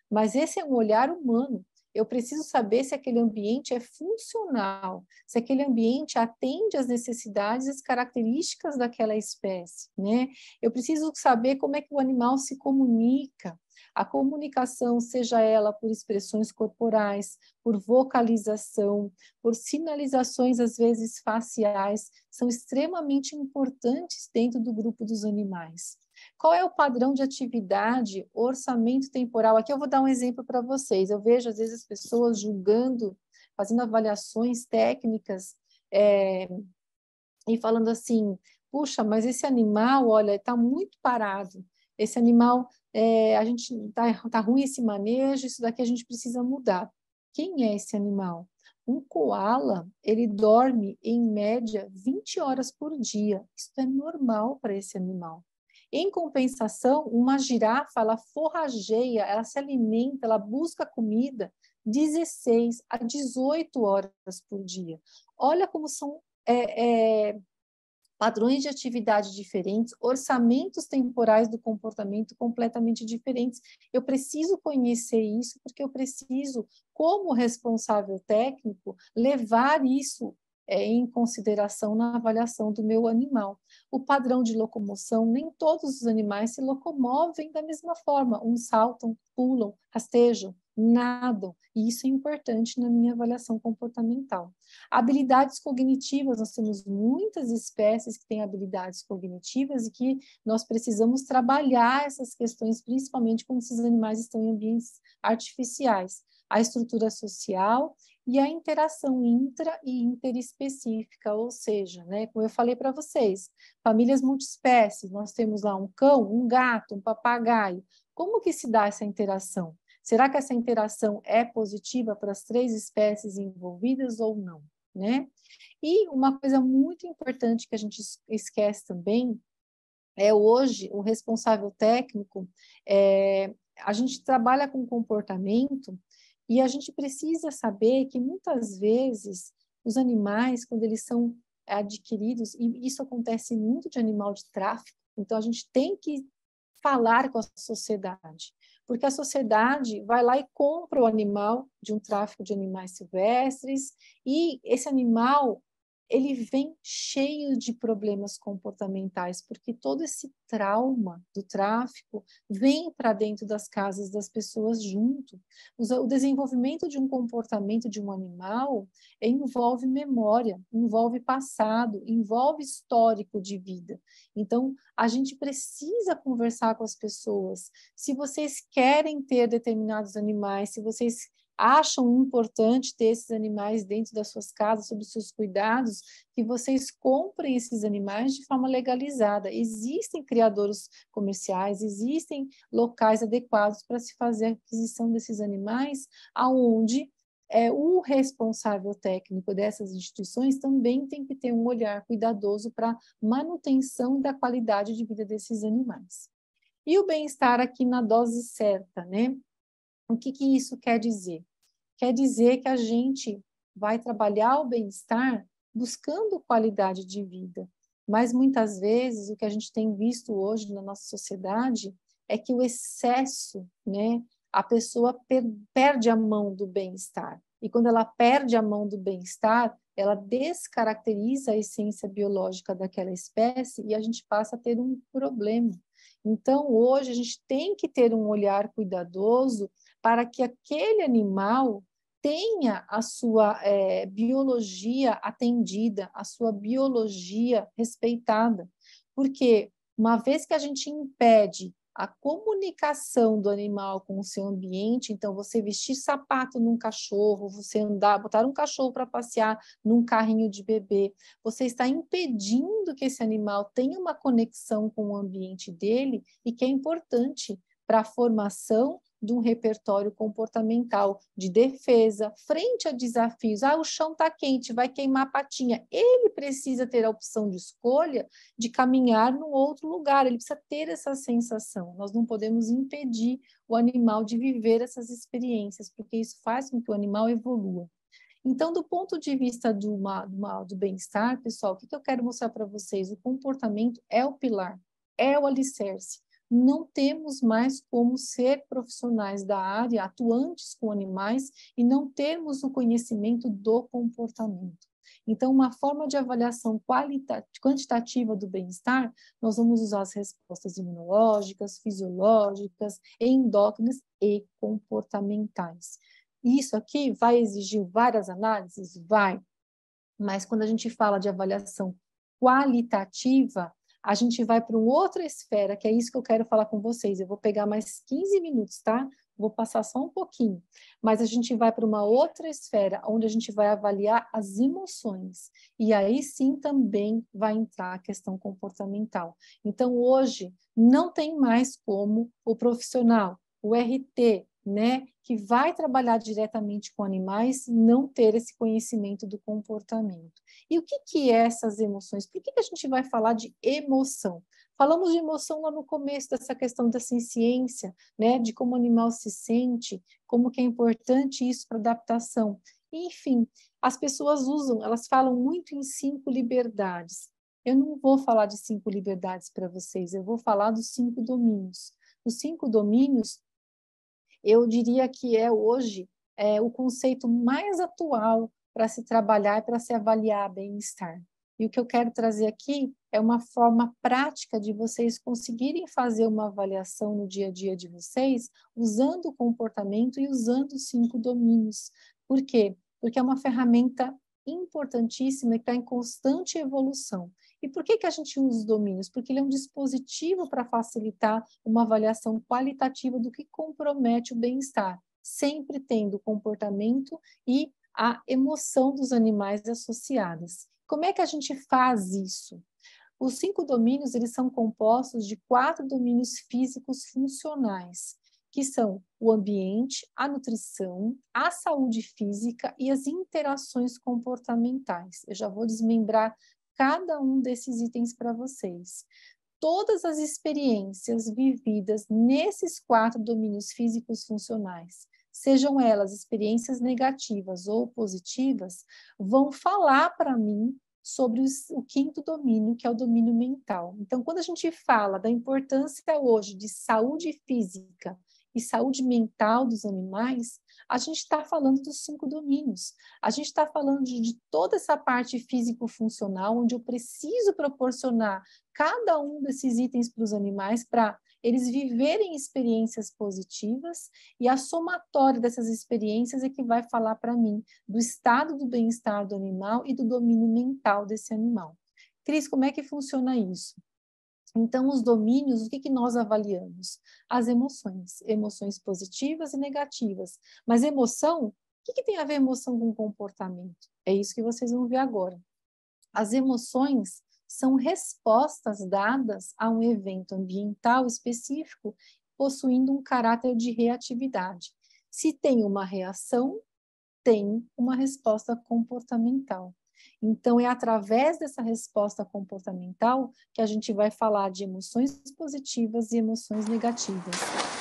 Mas esse é um olhar humano. Eu preciso saber se aquele ambiente é funcional, se aquele ambiente atende às necessidades e às características daquela espécie, né? Eu preciso saber como é que o animal se comunica. A comunicação, seja ela por expressões corporais, por vocalização, por sinalizações, às vezes faciais, são extremamente importantes dentro do grupo dos animais. Qual é o padrão de atividade, orçamento temporal? Aqui eu vou dar um exemplo para vocês. Eu vejo, às vezes, as pessoas julgando, fazendo avaliações técnicas, e falando assim, puxa, mas esse animal, olha, está muito parado. Esse animal, a gente tá ruim esse manejo, isso daqui a gente precisa mudar. Quem é esse animal? Um coala, ele dorme, em média, 20 horas por dia. Isso é normal para esse animal. Em compensação, uma girafa, ela forrageia, ela se alimenta, ela busca comida 16 a 18 horas por dia. Olha como são padrões de atividade diferentes, orçamentos temporais do comportamento completamente diferentes. Eu preciso conhecer isso, porque eu preciso, como responsável técnico, levar isso em consideração na avaliação do meu animal. O padrão de locomoção, nem todos os animais se locomovem da mesma forma. Uns saltam, pulam, rastejam, nadam, e isso é importante na minha avaliação comportamental. Habilidades cognitivas, nós temos muitas espécies que têm habilidades cognitivas e que nós precisamos trabalhar essas questões, principalmente quando esses animais estão em ambientes artificiais. A estrutura social e a interação intra e interespecífica, ou seja, né, como eu falei para vocês, famílias multiespécies, nós temos lá um cão, um gato, um papagaio. Como que se dá essa interação? Será que essa interação é positiva para as 3 espécies envolvidas ou não? Né? E uma coisa muito importante que a gente esquece também é hoje o responsável técnico, a gente trabalha com comportamento e a gente precisa saber que muitas vezes os animais, quando eles são adquiridos, e isso acontece muito de animal de tráfico, então a gente tem que falar com a sociedade, porque a sociedade vai lá e compra o animal de um tráfico de animais silvestres, e esse animal, ele vem cheio de problemas comportamentais, porque todo esse trauma do tráfico vem para dentro das casas das pessoas junto. O desenvolvimento de um comportamento de um animal envolve memória, envolve passado, envolve histórico de vida. Então, a gente precisa conversar com as pessoas. Se vocês querem ter determinados animais, se vocês acham importante ter esses animais dentro das suas casas, sob os seus cuidados, que vocês comprem esses animais de forma legalizada. Existem criadouros comerciais, existem locais adequados para se fazer a aquisição desses animais, aonde o responsável técnico dessas instituições também tem que ter um olhar cuidadoso para manutenção da qualidade de vida desses animais. E o bem-estar aqui na dose certa, né? O que isso quer dizer? Quer dizer que a gente vai trabalhar o bem-estar buscando qualidade de vida. Mas, muitas vezes, o que a gente tem visto hoje na nossa sociedade é que o excesso, né, a pessoa perde a mão do bem-estar. E quando ela perde a mão do bem-estar, ela descaracteriza a essência biológica daquela espécie e a gente passa a ter um problema. Então, hoje, a gente tem que ter um olhar cuidadoso para que aquele animal tenha a sua biologia atendida, a sua biologia respeitada. Porque uma vez que a gente impede a comunicação do animal com o seu ambiente, então você vestir sapato num cachorro, você botar um cachorro para passear num carrinho de bebê, você está impedindo que esse animal tenha uma conexão com o ambiente dele e que é importante para a formação de um repertório comportamental de defesa, frente a desafios. O chão está quente, vai queimar a patinha. Ele precisa ter a opção de escolha de caminhar num outro lugar, ele precisa ter essa sensação. Nós não podemos impedir o animal de viver essas experiências, porque isso faz com que o animal evolua. Então, do ponto de vista do bem-estar, pessoal, o que eu quero mostrar para vocês? O comportamento é o pilar, é o alicerce. Não temos mais como ser profissionais da área, atuantes com animais, e não termos o conhecimento do comportamento. Então, uma forma de avaliação quantitativa do bem-estar, nós vamos usar as respostas imunológicas, fisiológicas, endócrinas e comportamentais. Isso aqui vai exigir várias análises? Vai. Mas quando a gente fala de avaliação qualitativa, a gente vai para uma outra esfera, que é isso que eu quero falar com vocês. Eu vou pegar mais 15 minutos, tá? Vou passar só um pouquinho. Mas a gente vai para uma outra esfera, onde a gente vai avaliar as emoções. E aí sim também vai entrar a questão comportamental. Então, hoje, não tem mais como o profissional, o RT, né, que vai trabalhar diretamente com animais, não ter esse conhecimento do comportamento. E o que é essas emoções? Por que a gente vai falar de emoção? Falamos de emoção lá no começo dessa questão da ciência, né, de como o animal se sente, como que é importante isso para adaptação. Enfim, as pessoas usam, elas falam muito em 5 liberdades. Eu não vou falar de 5 liberdades para vocês, eu vou falar dos 5 domínios. Os 5 domínios, eu diria que hoje o conceito mais atual para se trabalhar e para se avaliar bem-estar. E o que eu quero trazer aqui é uma forma prática de vocês conseguirem fazer uma avaliação no dia a dia de vocês, usando o comportamento e usando os 5 domínios. Por quê? Porque é uma ferramenta importantíssima e está em constante evolução. E por que a gente usa os domínios? Porque ele é um dispositivo para facilitar uma avaliação qualitativa do que compromete o bem-estar, sempre tendo o comportamento e a emoção dos animais associadas. Como é que a gente faz isso? Os 5 domínios, eles são compostos de 4 domínios físicos funcionais, que são o ambiente, a nutrição, a saúde física e as interações comportamentais. Eu já vou desmembrar cada um desses itens para vocês. Todas as experiências vividas nesses 4 domínios físicos funcionais, sejam elas experiências negativas ou positivas, vão falar para mim sobre o 5º domínio, que é o domínio mental. Então, quando a gente fala da importância hoje de saúde física e saúde mental dos animais, a gente está falando dos 5 domínios. A gente está falando de toda essa parte físico-funcional, onde eu preciso proporcionar cada um desses itens para os animais, para eles viverem experiências positivas, e a somatória dessas experiências é que vai falar para mim do estado do bem-estar do animal e do domínio mental desse animal. Cris, como é que funciona isso? Então, os domínios, o que nós avaliamos? As emoções positivas e negativas. Mas emoção, o que tem a ver emoção com comportamento? É isso que vocês vão ver agora. As emoções são respostas dadas a um evento ambiental específico, possuindo um caráter de reatividade. Se tem uma reação, tem uma resposta comportamental. Então, é através dessa resposta comportamental que a gente vai falar de emoções positivas e emoções negativas.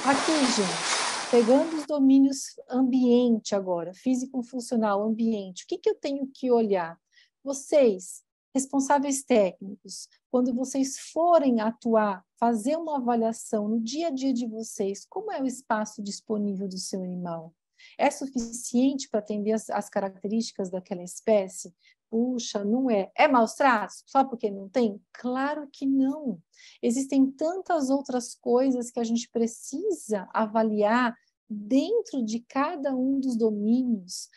Aqui, gente, pegando os domínios ambiente agora, físico-funcional, ambiente, o que eu tenho que olhar? Vocês, responsáveis técnicos, quando vocês forem atuar, fazer uma avaliação no dia a dia de vocês, como é o espaço disponível do seu animal? É suficiente para atender as características daquela espécie? Puxa, não é. É maus tratos? Só porque não tem? Claro que não. Existem tantas outras coisas que a gente precisa avaliar dentro de cada um dos domínios.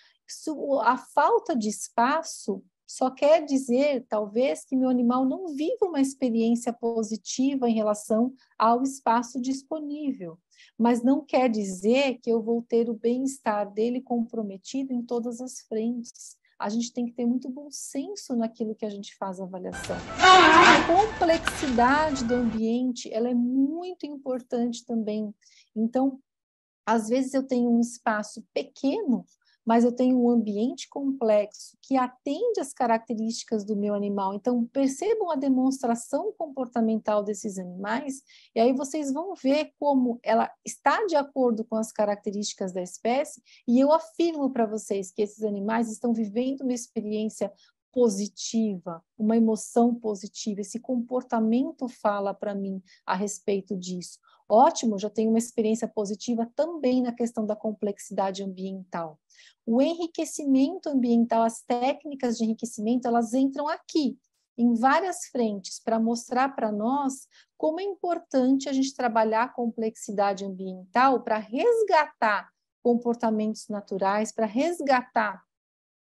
A falta de espaço só quer dizer, talvez, que meu animal não viva uma experiência positiva em relação ao espaço disponível. Mas não quer dizer que eu vou ter o bem-estar dele comprometido em todas as frentes. A gente tem que ter muito bom senso naquilo que a gente faz a avaliação. A complexidade do ambiente, ela é muito importante também. Então, às vezes eu tenho um espaço pequeno, mas eu tenho um ambiente complexo que atende às características do meu animal. Então, percebam a demonstração comportamental desses animais, e aí vocês vão ver como ela está de acordo com as características da espécie, e eu afirmo para vocês que esses animais estão vivendo uma experiência positiva, uma emoção positiva. Esse comportamento fala para mim a respeito disso. Ótimo, já tenho uma experiência positiva também na questão da complexidade ambiental. O enriquecimento ambiental, as técnicas de enriquecimento, elas entram aqui, em várias frentes, para mostrar para nós como é importante a gente trabalhar a complexidade ambiental para resgatar comportamentos naturais, para resgatar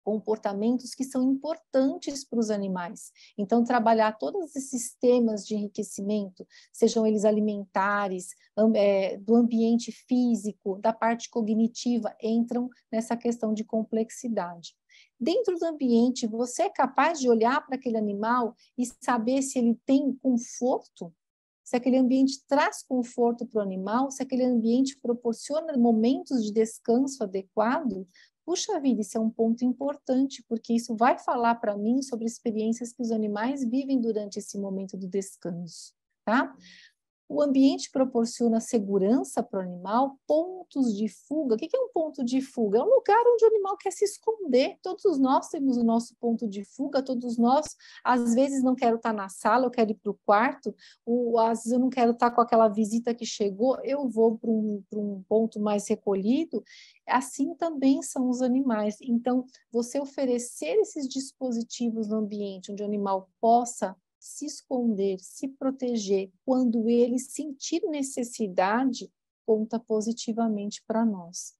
comportamentos que são importantes para os animais. Então, trabalhar todos esses sistemas de enriquecimento, sejam eles alimentares, do ambiente físico, da parte cognitiva, entram nessa questão de complexidade. Dentro do ambiente, você é capaz de olhar para aquele animal e saber se ele tem conforto? Se aquele ambiente traz conforto para o animal? Se aquele ambiente proporciona momentos de descanso adequado? Puxa vida, isso é um ponto importante, porque isso vai falar para mim sobre experiências que os animais vivem durante esse momento do descanso, tá? O ambiente proporciona segurança para o animal, pontos de fuga. O que é um ponto de fuga? É um lugar onde o animal quer se esconder. Todos nós temos o nosso ponto de fuga, todos nós, às vezes, não quero estar na sala, eu quero ir para o quarto, ou às vezes eu não quero estar com aquela visita que chegou, eu vou para um ponto mais recolhido. Assim também são os animais. Então, você oferecer esses dispositivos no ambiente onde o animal possa se esconder, se proteger, quando ele sentir necessidade, conta positivamente para nós.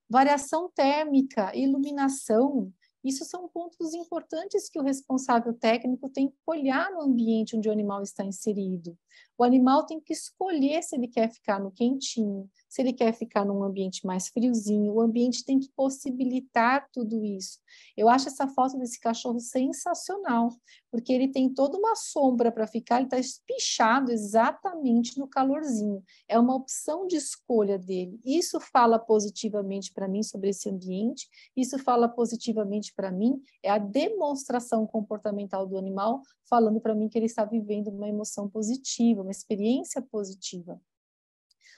Variação térmica, iluminação, isso são pontos importantes que o responsável técnico tem que olhar no ambiente onde o animal está inserido. O animal tem que escolher se ele quer ficar no quentinho, se ele quer ficar num ambiente mais friozinho, o ambiente tem que possibilitar tudo isso. Eu acho essa foto desse cachorro sensacional, porque ele tem toda uma sombra para ficar, ele está espichado exatamente no calorzinho. É uma opção de escolha dele. Isso fala positivamente para mim sobre esse ambiente, isso fala positivamente para mim, é a demonstração comportamental do animal falando para mim que ele está vivendo uma emoção positiva, uma experiência positiva.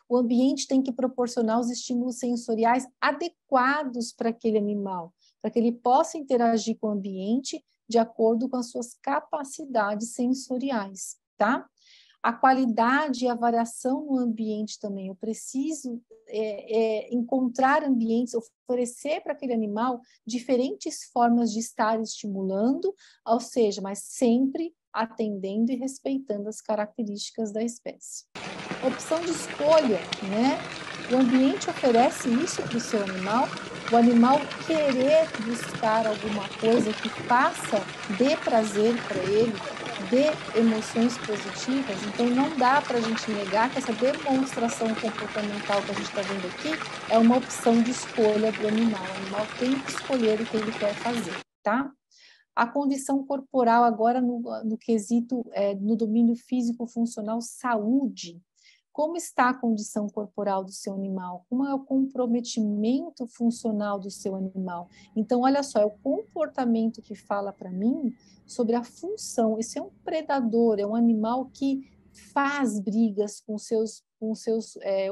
O ambiente tem que proporcionar os estímulos sensoriais adequados para aquele animal, para que ele possa interagir com o ambiente de acordo com as suas capacidades sensoriais, tá? A qualidade e a variação no ambiente também. Eu preciso encontrar ambientes, oferecer para aquele animal diferentes formas de estar estimulando, ou seja, mas sempre atendendo e respeitando as características da espécie. Opção de escolha, né? O ambiente oferece isso para o seu animal, o animal querer buscar alguma coisa que faça, dê prazer para ele, dê emoções positivas. Então, não dá para a gente negar que essa demonstração comportamental que a gente está vendo aqui é uma opção de escolha do animal. O animal tem que escolher o que ele quer fazer, tá? A condição corporal agora no quesito, no domínio físico-funcional, saúde. Como está a condição corporal do seu animal? Como é o comprometimento funcional do seu animal? Então, olha só, é o comportamento que fala para mim sobre a função. Esse é um predador, é um animal que faz brigas com seus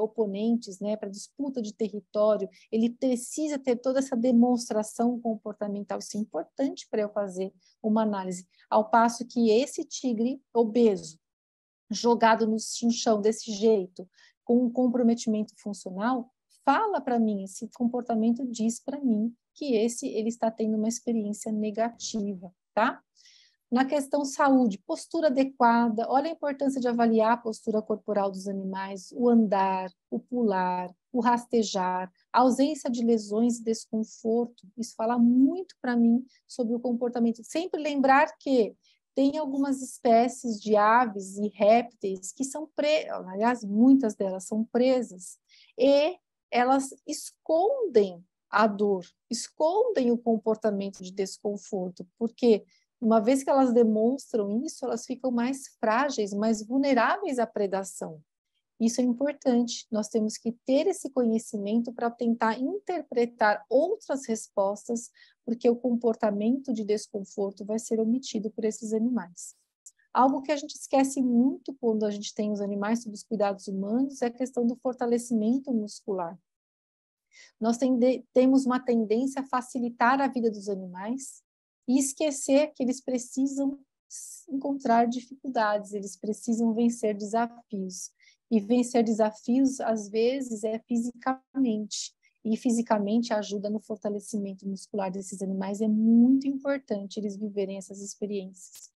oponentes, né, para disputa de território. Ele precisa ter toda essa demonstração comportamental. Isso é importante para eu fazer uma análise. Ao passo que esse tigre obeso, jogado no chão desse jeito, com um comprometimento funcional, fala para mim, esse comportamento diz para mim que ele está tendo uma experiência negativa, tá? Na questão saúde, postura adequada, olha a importância de avaliar a postura corporal dos animais, o andar, o pular, o rastejar, a ausência de lesões e desconforto, isso fala muito para mim sobre o comportamento. Sempre lembrar que tem algumas espécies de aves e répteis que são aliás, muitas delas são presas, e elas escondem a dor, escondem o comportamento de desconforto, porque uma vez que elas demonstram isso, elas ficam mais frágeis, mais vulneráveis à predação. Isso é importante, nós temos que ter esse conhecimento para tentar interpretar outras respostas, porque o comportamento de desconforto vai ser omitido por esses animais. Algo que a gente esquece muito quando a gente tem os animais sob os cuidados humanos é a questão do fortalecimento muscular. Nós temos uma tendência a facilitar a vida dos animais e esquecer que eles precisam encontrar dificuldades, eles precisam vencer desafios. E vencer desafios, às vezes, é fisicamente. E fisicamente ajuda no fortalecimento muscular desses animais. É muito importante eles viverem essas experiências.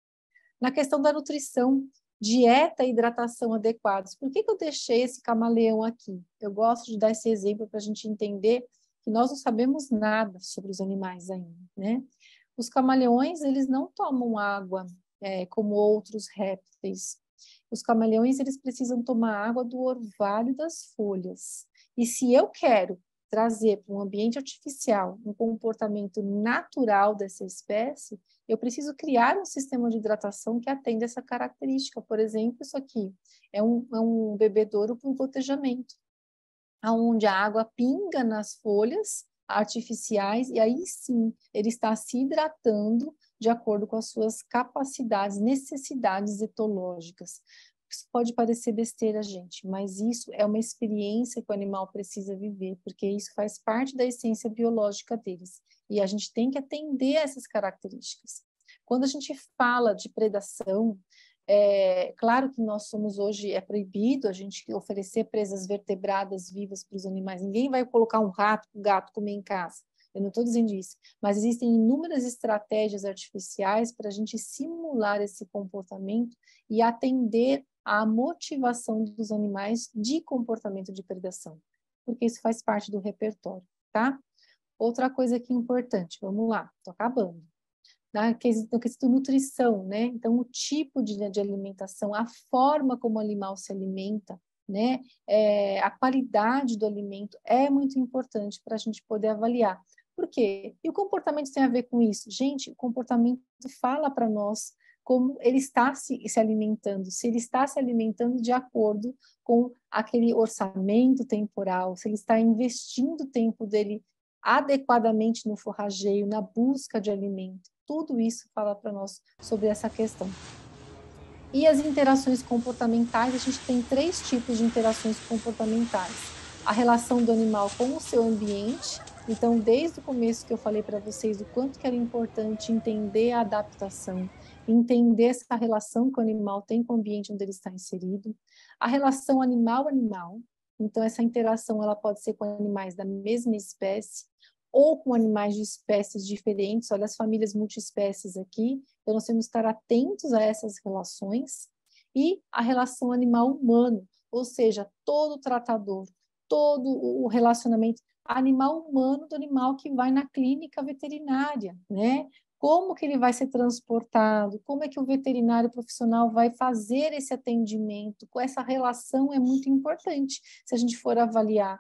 Na questão da nutrição, dieta e hidratação adequados. Por que eu deixei esse camaleão aqui? Eu gosto de dar esse exemplo para a gente entender que nós não sabemos nada sobre os animais ainda, né? Os camaleões, eles não tomam água como outros répteis. Os camaleões, eles precisam tomar água do orvalho das folhas. E se eu quero trazer para um ambiente artificial um comportamento natural dessa espécie, eu preciso criar um sistema de hidratação que atenda essa característica. Por exemplo, isso aqui é um bebedouro por gotejamento, onde a água pinga nas folhas artificiais e aí sim ele está se hidratando de acordo com as suas capacidades, necessidades etológicas. Isso pode parecer besteira, gente, mas isso é uma experiência que o animal precisa viver, porque isso faz parte da essência biológica deles. E a gente tem que atender essas características. Quando a gente fala de predação, claro que nós somos hoje, é proibido a gente oferecer presas vertebradas vivas para os animais. Ninguém vai colocar um rato para o gato comer em casa. Eu não estou dizendo isso, mas existem inúmeras estratégias artificiais para a gente simular esse comportamento e atender à motivação dos animais de comportamento de predação, porque isso faz parte do repertório, tá? Outra coisa que é importante, vamos lá, estou acabando. Na questão nutrição, né? Então, o tipo de alimentação, a forma como o animal se alimenta, né? A qualidade do alimento é muito importante para a gente poder avaliar. Por quê? E o comportamento tem a ver com isso? Gente, o comportamento fala para nós como ele está se alimentando, se ele está se alimentando de acordo com aquele orçamento temporal, se ele está investindo o tempo dele adequadamente no forrageio, na busca de alimento. Tudo isso fala para nós sobre essa questão. E as interações comportamentais, a gente tem 3 tipos de interações comportamentais. A relação do animal com o seu ambiente. Então, desde o começo que eu falei para vocês o quanto que era importante entender a adaptação, entender essa relação que o animal tem com o ambiente onde ele está inserido. A relação animal-animal. Então, essa interação ela pode ser com animais da mesma espécie ou com animais de espécies diferentes. Olha as famílias multiespécies aqui. Então, nós temos que estar atentos a essas relações. E a relação animal-humano, ou seja, todo o tratador, todo o relacionamento animal-humano do animal que vai na clínica veterinária, né? Como que ele vai ser transportado, como é que o veterinário profissional vai fazer esse atendimento, com essa relação é muito importante, se a gente for avaliar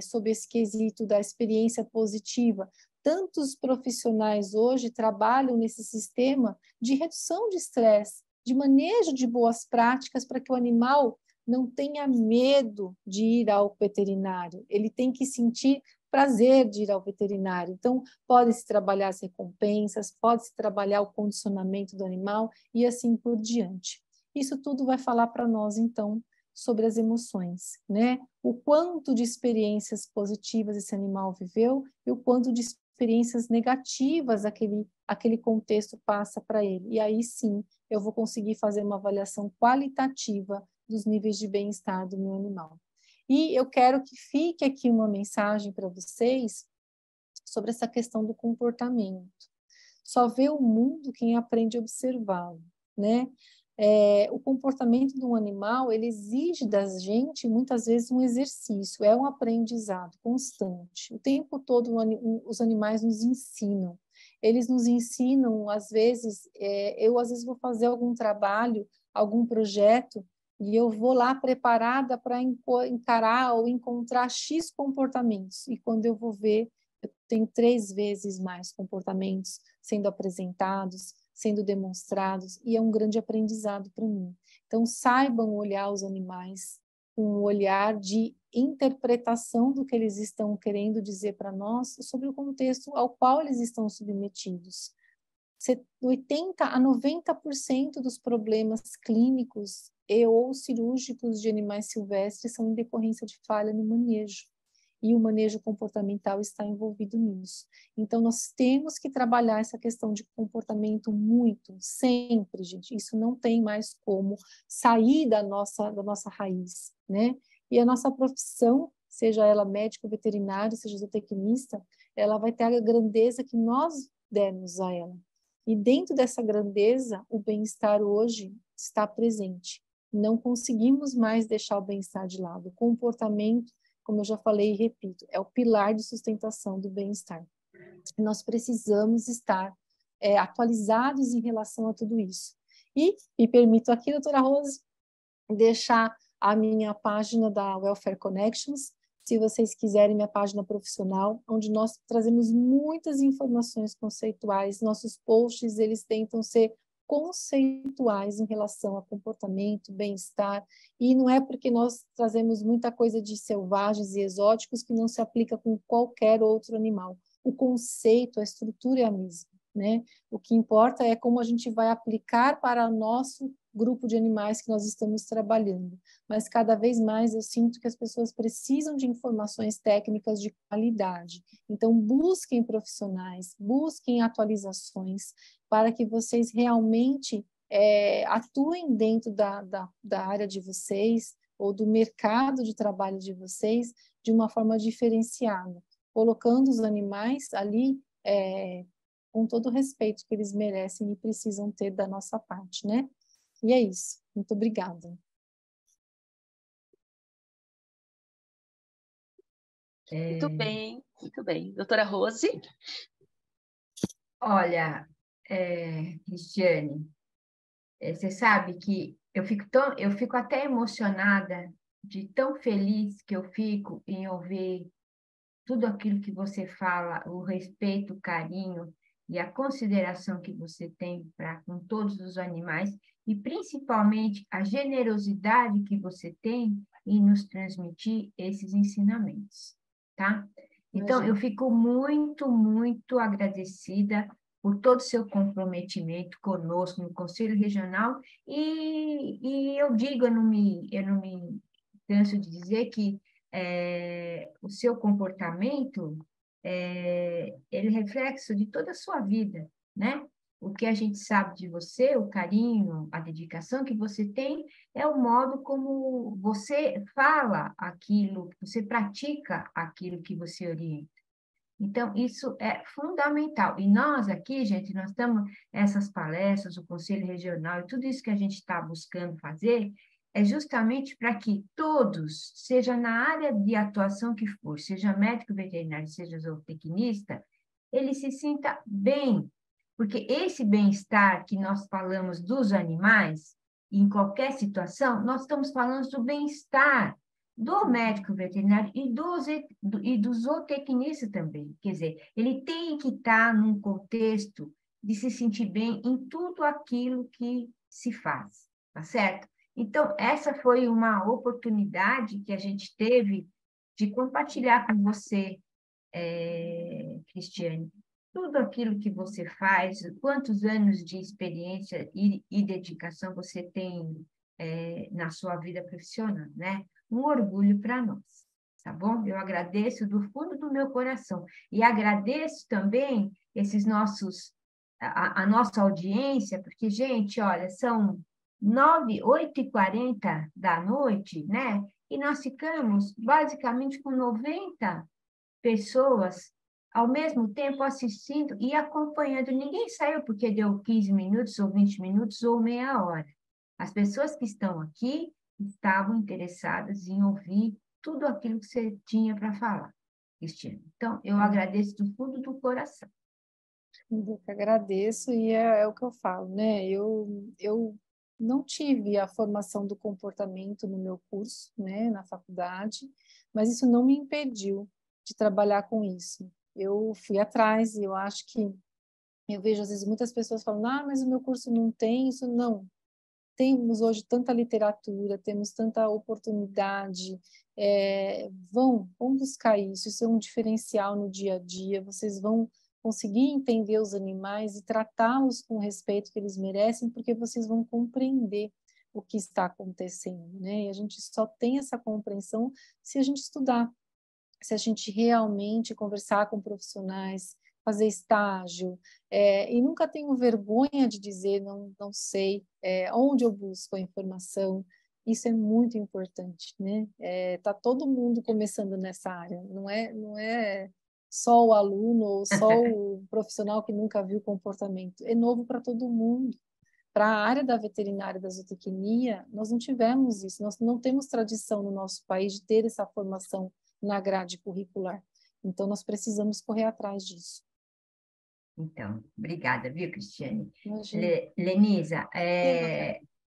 sobre esse quesito da experiência positiva. Tantos profissionais hoje trabalham nesse sistema de redução de estresse, de manejo de boas práticas para que o animal não tenha medo de ir ao veterinário, ele tem que sentir prazer de ir ao veterinário. Então, pode-se trabalhar as recompensas, pode-se trabalhar o condicionamento do animal e assim por diante. Isso tudo vai falar para nós, então, sobre as emoções, né? O quanto de experiências positivas esse animal viveu e o quanto de experiências negativas aquele contexto passa para ele. E aí sim, eu vou conseguir fazer uma avaliação qualitativa dos níveis de bem-estar do meu animal. E eu quero que fique aqui uma mensagem para vocês sobre essa questão do comportamento. Só vê o mundo quem aprende a observá-lo, né? O comportamento de um animal, ele exige da gente, muitas vezes, um exercício, é um aprendizado constante. O tempo todo, os animais nos ensinam. Eles nos ensinam, às vezes, eu às vezes vou fazer algum trabalho, algum projeto, e eu vou lá preparada para encarar ou encontrar X comportamentos. E quando eu vou ver, eu tenho 3 vezes mais comportamentos sendo apresentados, sendo demonstrados, e é um grande aprendizado para mim. Então, saibam olhar os animais com um olhar de interpretação do que eles estão querendo dizer para nós sobre o contexto ao qual eles estão submetidos. 80% a 90% dos problemas clínicos e ou cirúrgicos de animais silvestres são em decorrência de falha no manejo. E o manejo comportamental está envolvido nisso. Então, nós temos que trabalhar essa questão de comportamento muito, sempre, gente. Isso não tem mais como sair da nossa raiz, né? E a nossa profissão, seja ela médico veterinário, seja zootecnista, ela vai ter a grandeza que nós demos a ela. E dentro dessa grandeza, o bem-estar hoje está presente. Não conseguimos mais deixar o bem-estar de lado. O comportamento, como eu já falei e repito, é o pilar de sustentação do bem-estar. Nós precisamos estar atualizados em relação a tudo isso. E me permito aqui, doutora Rose, deixar a minha página da Welfare Connections, se vocês quiserem, minha página profissional, onde nós trazemos muitas informações conceituais. Nossos posts, eles tentam ser conceituais em relação a comportamento, bem-estar, e não é porque nós trazemos muita coisa de selvagens e exóticos que não se aplica com qualquer outro animal. O conceito, a estrutura é a mesma, né? O que importa é como a gente vai aplicar para o nosso grupo de animais que nós estamos trabalhando. Mas cada vez mais eu sinto que as pessoas precisam de informações técnicas de qualidade. Então, busquem profissionais, busquem atualizações para que vocês realmente atuem dentro da área de vocês ou do mercado de trabalho de vocês de uma forma diferenciada, colocando os animais ali com todo o respeito que eles merecem e precisam ter da nossa parte, né? E é isso. Muito obrigada. Muito bem, muito bem. Doutora Rose? Olha, Cristiane, você sabe que eu fico até emocionada de tão feliz que eu fico em ouvir tudo aquilo que você fala, o respeito, o carinho e a consideração que você tem com todos os animais e principalmente a generosidade que você tem em nos transmitir esses ensinamentos, tá? Então, eu fico muito, muito agradecida por todo o seu comprometimento conosco no Conselho Regional e eu digo, eu não me canso de dizer que o seu comportamento ele é reflexo de toda a sua vida, né? O que a gente sabe de você, o carinho, a dedicação que você tem, é o modo como você fala aquilo, você pratica aquilo que você orienta. Então, isso é fundamental. E nós aqui, gente, nós estamos, essas palestras, o Conselho Regional e tudo isso que a gente está buscando fazer, é justamente para que todos, seja na área de atuação que for, seja médico veterinário, seja zootecnista, ele se sinta bem. Porque esse bem-estar que nós falamos dos animais, em qualquer situação, nós estamos falando do bem-estar do médico veterinário e do zootecnista também. Quer dizer, ele tem que estar num contexto de se sentir bem em tudo aquilo que se faz, tá certo? Então, essa foi uma oportunidade que a gente teve de compartilhar com você, Cristiane, tudo aquilo que você faz, quantos anos de experiência e dedicação você tem na sua vida profissional, né? Um orgulho para nós, tá bom? Eu agradeço do fundo do meu coração e agradeço também a nossa audiência, porque, gente, olha, são 8h40 da noite, né? E nós ficamos basicamente com 90 pessoas ao mesmo tempo assistindo e acompanhando. Ninguém saiu porque deu 15 minutos, ou 20 minutos, ou meia hora. As pessoas que estão aqui estavam interessadas em ouvir tudo aquilo que você tinha para falar, Cristina. Então, eu agradeço do fundo do coração. Eu que agradeço, e é o que eu falo, né? Eu não tive a formação do comportamento no meu curso, né, na faculdade, mas isso não me impediu de trabalhar com isso. Eu fui atrás, e eu acho que eu vejo às vezes muitas pessoas falando, mas o meu curso não tem isso. Não. Temos hoje tanta literatura, temos tanta oportunidade, vão buscar isso, isso é um diferencial no dia a dia, vocês vão conseguir entender os animais e tratá-los com o respeito que eles merecem, porque vocês vão compreender o que está acontecendo, né? E a gente só tem essa compreensão se a gente estudar, se a gente realmente conversar com profissionais, fazer estágio, e nunca tenho vergonha de dizer não sei, onde eu busco a informação. Isso é muito importante, né? Tá todo mundo começando nessa área, não é só o aluno ou só o profissional que nunca viu comportamento, é novo para todo mundo. Para a área da veterinária, da zootecnia, nós não tivemos isso, nós não temos tradição no nosso país de ter essa formação na grade curricular. Então, nós precisamos correr atrás disso. Então, obrigada, viu, Cristiane? Imagina. Lenisa,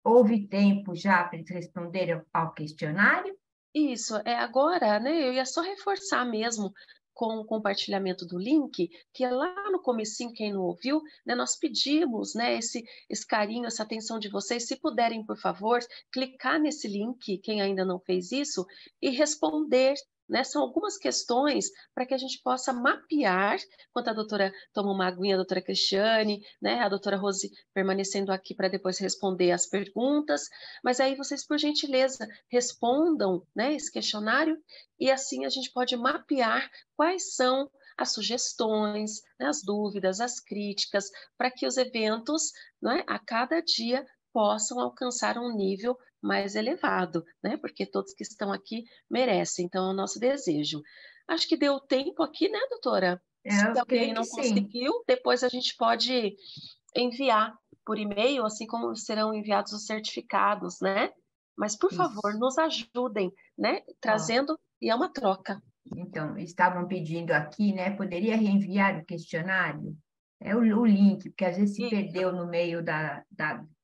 houve tempo já para eles responderem ao questionário? Isso, agora, né? Eu ia só reforçar mesmo com o compartilhamento do link, que é lá no comecinho, quem não ouviu, né, nós pedimos, né, esse carinho, essa atenção de vocês, se puderem, por favor, clicar nesse link, quem ainda não fez isso, e responder, né, são algumas questões para que a gente possa mapear, enquanto a doutora toma uma aguinha, a doutora Cristiane, né, a doutora Rose permanecendo aqui para depois responder as perguntas, mas aí vocês, por gentileza, respondam, né, esse questionário, e assim a gente pode mapear quais são as sugestões, né, as dúvidas, as críticas, para que os eventos, né, a cada dia possam alcançar um nível mais elevado, né, porque todos que estão aqui merecem, então é o nosso desejo. Acho que deu tempo aqui, né, doutora? Se Eu alguém creio que não sim. conseguiu, depois a gente pode enviar por e-mail, assim como serão enviados os certificados, né? Mas, por favor, Isso. nos ajudem, né? Ó, Trazendo, e é uma troca. então, estavam pedindo aqui, né? Poderia reenviar o questionário? É o link, porque às vezes se Isso, perdeu no meio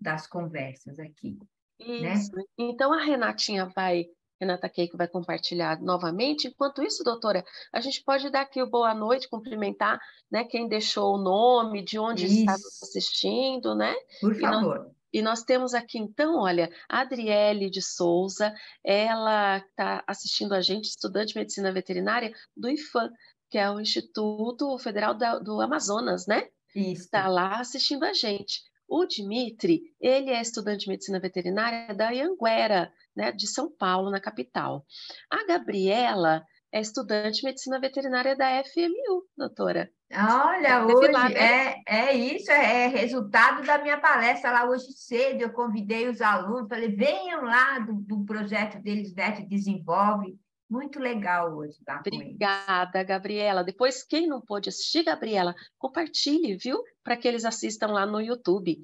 das conversas aqui, né? isso. Então, Renata Keiko vai compartilhar novamente. Enquanto isso, doutora, a gente pode dar aqui o boa noite, cumprimentar, né, quem deixou o nome, de onde está nos Isso, assistindo, né? por E nós favor. E nós temos aqui, então, olha, a Adriele de Souza, ela está assistindo a gente, estudante de medicina veterinária do IFAM, que é o Instituto Federal do Amazonas, né? Isso. Está lá assistindo a gente. O Dimitri, ele é estudante de medicina veterinária da Anhanguera, né, de São Paulo, na capital. A Gabriela é estudante de medicina veterinária da FMU, doutora. Já Olha, esteve lá, hoje né? é isso, é resultado da minha palestra lá hoje cedo. Eu convidei os alunos, falei, venham lá do projeto deles, VET Desenvolve. Muito legal hoje estar com eles. Obrigada, Gabriela. Depois, quem não pôde assistir, Gabriela, compartilhe, viu? Para que eles assistam lá no YouTube.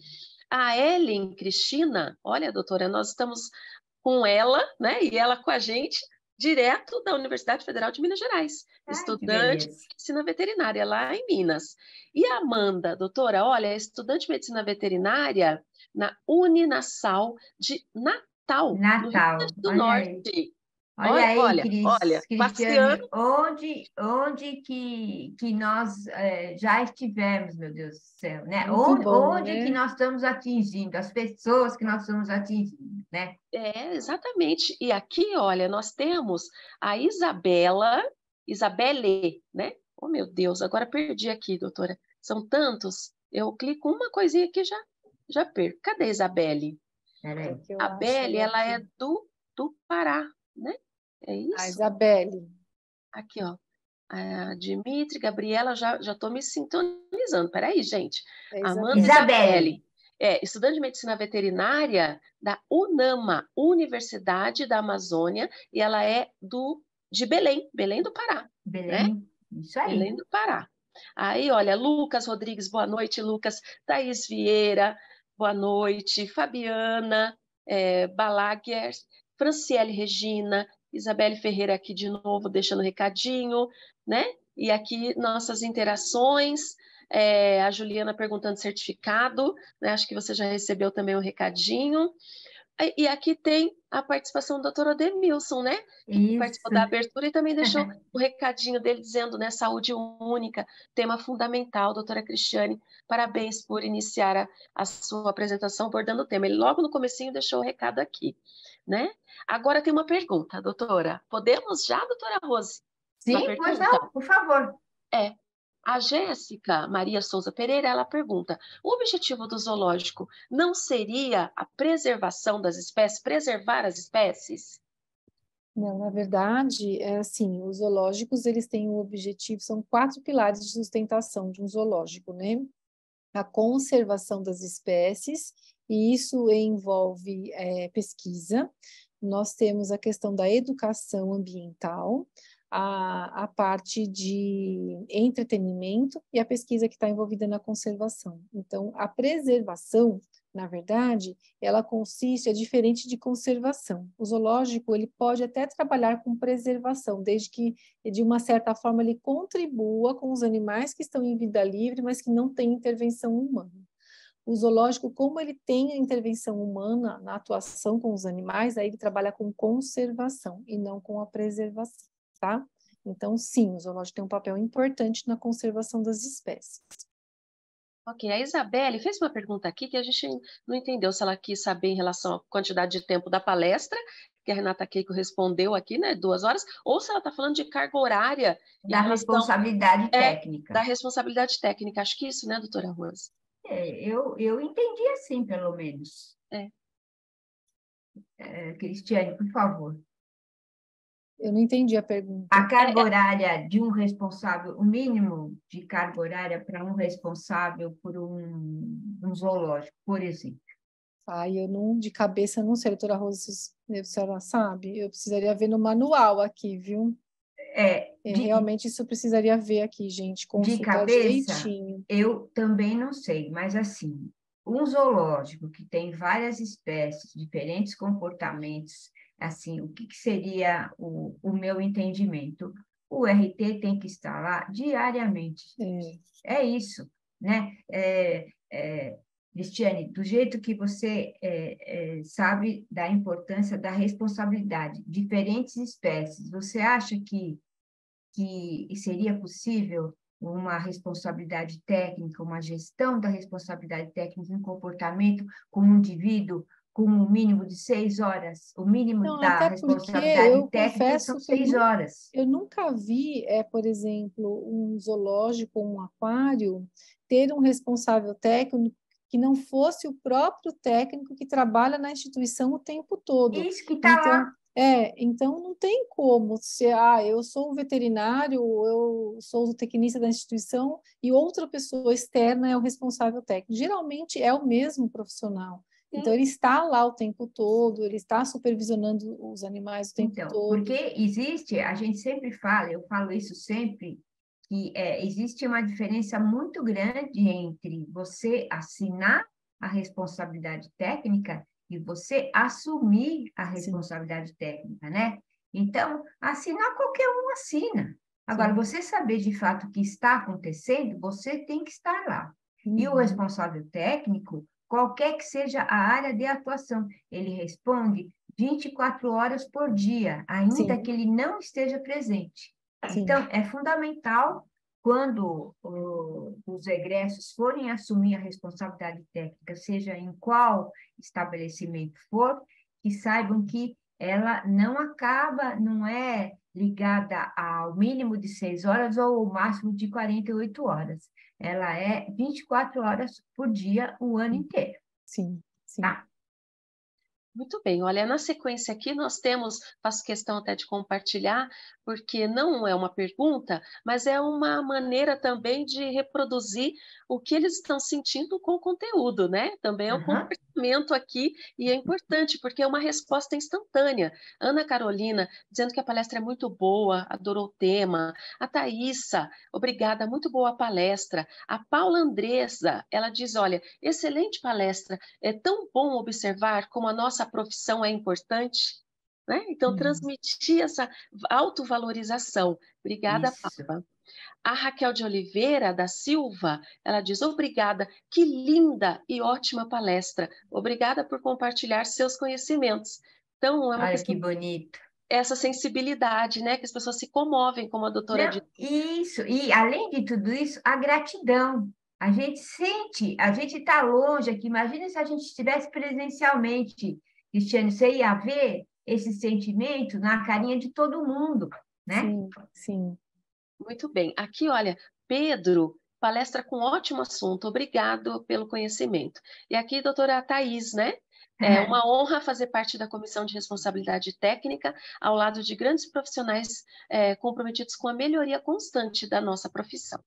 A Ellen Cristina, olha, doutora, nós estamos com ela, né? E ela com a gente, direto da Universidade Federal de Minas Gerais, Ai, que estudante de beleza. medicina veterinária lá em Minas. E a Amanda, doutora, olha, é estudante de medicina veterinária na Uninasal de Natal, no Rio Grande Natal, do olha aí. Norte. Olha aí, Olha, Cristiane, passeando. onde que nós já estivemos, meu Deus do céu, né? Muito bom, Onde que né? nós estamos atingindo, as pessoas que nós estamos atingindo, né? Exatamente. E aqui, olha, nós temos a Isabelle, né? Oh, meu Deus, agora perdi aqui, doutora. São tantos. Eu clico uma coisinha aqui e já perco. Cadê a Isabelle? Peraí. Que eu A acho Belle, ela ela é aqui. do Pará, né? É A isso? Isabelle. Aqui, ó. A Dimitri, Gabriela, já estou me sintonizando. Peraí, gente. É a Amanda Isabelle. Isabelle. Isabelle, estudante de medicina veterinária da UNAMA, Universidade da Amazônia, e ela é de Belém, Belém do Pará, né? Belém, isso aí. Belém do Pará. Aí, olha, Lucas Rodrigues, boa noite, Lucas. Thaís Vieira, boa noite. Fabiana Balaguer, Franciele Regina, Isabelle Ferreira aqui de novo, deixando recadinho, né? E aqui nossas interações. A Juliana perguntando certificado, né? Acho que você já recebeu também um recadinho. E aqui tem a participação do Dr. Odemilson, né? Que participou Isso. da abertura e também deixou o recadinho dele dizendo, né? Saúde única, tema fundamental, doutora Cristiane. Parabéns por iniciar a sua apresentação abordando o tema. Ele logo no comecinho deixou o recado aqui, né? Agora tem uma pergunta, doutora. Podemos já, doutora Rose? Uma Sim, pois pergunta? não, por favor. É. A Jéssica Maria Souza Pereira, ela pergunta: o objetivo do zoológico não seria a preservação das espécies, preservar as espécies? Não, na verdade, é assim, os zoológicos, eles têm o objetivo, são 4 pilares de sustentação de um zoológico, né? A conservação das espécies, e isso envolve pesquisa. Nós temos a questão da educação ambiental, a parte de entretenimento e a pesquisa que está envolvida na conservação. Então, a preservação na verdade, ela consiste, é diferente de conservação. O zoológico, ele pode até trabalhar com preservação, desde que, de uma certa forma, ele contribua com os animais que estão em vida livre, mas que não têm intervenção humana. O zoológico, como ele tem a intervenção humana na atuação com os animais, aí ele trabalha com conservação e não com a preservação, tá? Então, sim, o zoológico tem um papel importante na conservação das espécies. Ok, a Isabelle fez uma pergunta aqui que a gente não entendeu se ela quis saber em relação à quantidade de tempo da palestra, que a Renata Keiko respondeu aqui, né, 2 horas, ou se ela está falando de carga horária em Da relação responsabilidade técnica. da responsabilidade técnica. Acho que isso, né, doutora Rose? Eu entendi assim, pelo menos. Cristiane, por favor. Eu não entendi a pergunta. A carga horária de um responsável, o mínimo de carga horária para um responsável por um zoológico, por exemplo. Eu não, de cabeça, não sei, doutora Rose, a senhora sabe? Eu precisaria ver no manual aqui, viu? Realmente isso eu precisaria ver aqui, gente, consultar de cabeça, direitinho. Eu também não sei, mas assim, um zoológico que tem várias espécies, diferentes comportamentos, assim, o que seria o meu entendimento? O RT tem que estar lá diariamente. É isso, né? Cristiane, do jeito que você sabe da importância da responsabilidade, diferentes espécies, você acha que seria possível uma responsabilidade técnica, uma gestão da responsabilidade técnica em comportamento com um indivíduo com um mínimo de 6 horas? O mínimo Não, da até porque responsabilidade eu técnica confesso são que 6 horas. eu nunca vi, por exemplo, um zoológico, um aquário, ter um responsável técnico que não fosse o próprio técnico que trabalha na instituição o tempo todo. Isso que está lá. Então não tem como ser, eu sou o veterinário, eu sou o tecnista da instituição e outra pessoa externa é o responsável técnico. Geralmente é o mesmo profissional. Então, ele está lá o tempo todo, ele está supervisionando os animais o tempo todo. Porque existe, a gente sempre fala, eu falo isso sempre, que existe uma diferença muito grande entre você assinar a responsabilidade técnica e você assumir a responsabilidade técnica, né? Então, assinar qualquer um assina. Agora, você saber de fato o que está acontecendo, você tem que estar lá. E o responsável técnico, qualquer que seja a área de atuação, ele responde 24 horas por dia, ainda que ele não esteja presente. Então, é fundamental, quando os egressos forem assumir a responsabilidade técnica, seja em qual estabelecimento for, que saibam que ela não acaba, não é ligada ao mínimo de 6 horas ou ao máximo de 48 horas. Ela é 24 horas por dia, o ano inteiro. Sim. Tá? Muito bem, olha, na sequência aqui nós temos, faço questão até de compartilhar, porque não é uma pergunta, mas é uma maneira também de reproduzir o que eles estão sentindo com o conteúdo, né? Também é um comportamento aqui e é importante, porque é uma resposta instantânea. Ana Carolina, dizendo que a palestra é muito boa, adorou o tema. A Thaísa, obrigada, muito boa a palestra. A Paula Andresa, ela diz, olha, excelente palestra, é tão bom observar como a nossa profissão é importante, né? Então, transmitir essa autovalorização. Obrigada, Paula. A Raquel de Oliveira da Silva, ela diz, obrigada, que linda e ótima palestra. Obrigada por compartilhar seus conhecimentos. Então, é uma Olha questão, que bonito. essa sensibilidade, né? Que as pessoas se comovem, como a doutora disse. Isso, e além de tudo isso, a gratidão. A gente sente, a gente está longe aqui, imagina se a gente estivesse presencialmente, Cristiane, você ia ver esse sentimento na carinha de todo mundo, né? Sim. Muito bem. Aqui, olha, Pedro, palestra com ótimo assunto. Obrigado pelo conhecimento. E aqui, doutora Thais, né? É uma honra fazer parte da Comissão de Responsabilidade Técnica, ao lado de grandes profissionais comprometidos com a melhoria constante da nossa profissão.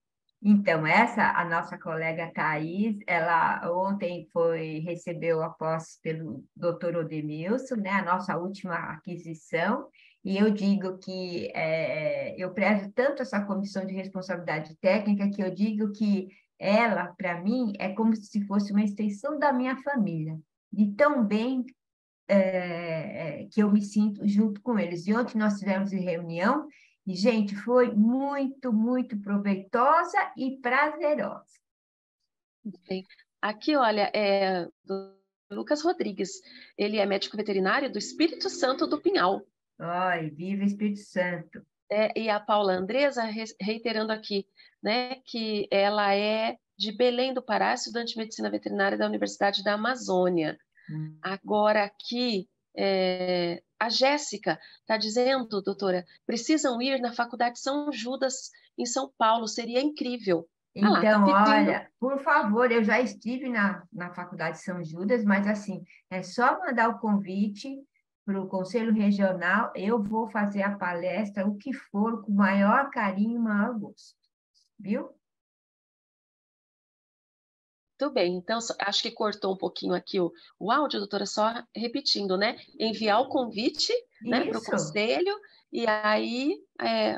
Então, a nossa colega Thais, ela ontem recebeu a posse pelo Dr. Odemilson, né, a nossa última aquisição, e eu digo que eu prezo tanto essa comissão de responsabilidade técnica que eu digo que ela, para mim, é como se fosse uma extensão da minha família, de tão bem que eu me sinto junto com eles. E ontem nós tivemos reunião e, gente, foi muito, muito proveitosa e prazerosa. Bem, aqui, olha, do Lucas Rodrigues, ele é médico veterinário do Espírito Santo do Pinhal. Ai, viva o Espírito Santo. E a Paula Andresa, reiterando aqui, né, que ela é de Belém do Pará, estudante de medicina veterinária da Universidade da Amazônia. Agora aqui, a Jéssica está dizendo, doutora, precisam ir na Faculdade São Judas, em São Paulo, seria incrível. Então, tá pedindo. olha, por favor, eu já estive na Faculdade São Judas, mas assim, é só mandar o convite para o Conselho Regional, eu vou fazer a palestra, o que for, com o maior carinho e maior gosto, viu? Tudo bem, então acho que cortou um pouquinho aqui o áudio, doutora, só repetindo, né? Enviar o convite, né, para o conselho, e aí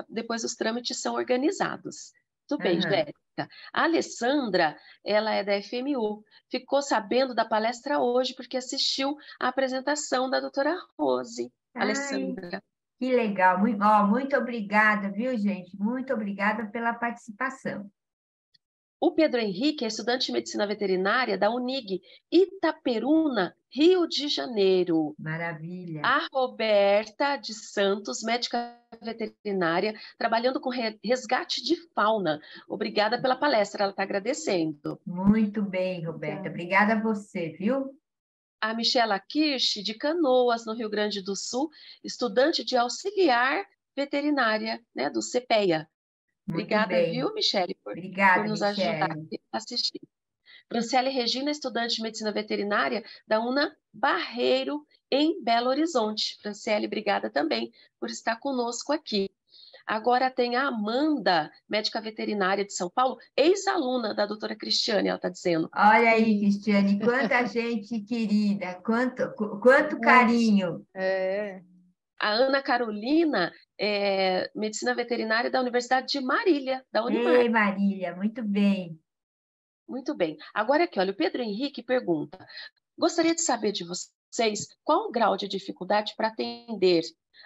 depois os trâmites são organizados. Tudo bem, Jéssica. A Alessandra, ela é da FMU, ficou sabendo da palestra hoje porque assistiu à apresentação da doutora Rose. Alessandra. Que legal, muito obrigada, viu, gente? Muito obrigada pela participação. O Pedro Henrique é estudante de medicina veterinária da Unig, Itaperuna, Rio de Janeiro. Maravilha. A Roberta de Santos, médica veterinária, trabalhando com resgate de fauna. Obrigada pela palestra, ela está agradecendo. Muito bem, Roberta. Obrigada a você, viu? A Michela Kirsch, de Canoas, no Rio Grande do Sul, estudante de auxiliar veterinária, né, do CPEA. Obrigada, viu, Michele, por nos ajudar a assistir. Franciele Regina, estudante de medicina veterinária da UNA Barreiro, em Belo Horizonte. Franciele, obrigada também por estar conosco aqui. Agora tem a Amanda, médica veterinária de São Paulo, ex-aluna da doutora Cristiane, ela está dizendo. Olha aí, Cristiane, quanta gente querida, quanto carinho. A Ana Carolina, medicina veterinária da Universidade de Marília, da Unimar. Ei, Marília, muito bem. Muito bem. Agora aqui, olha, o Pedro Henrique pergunta, gostaria de saber de vocês qual o grau de dificuldade para atender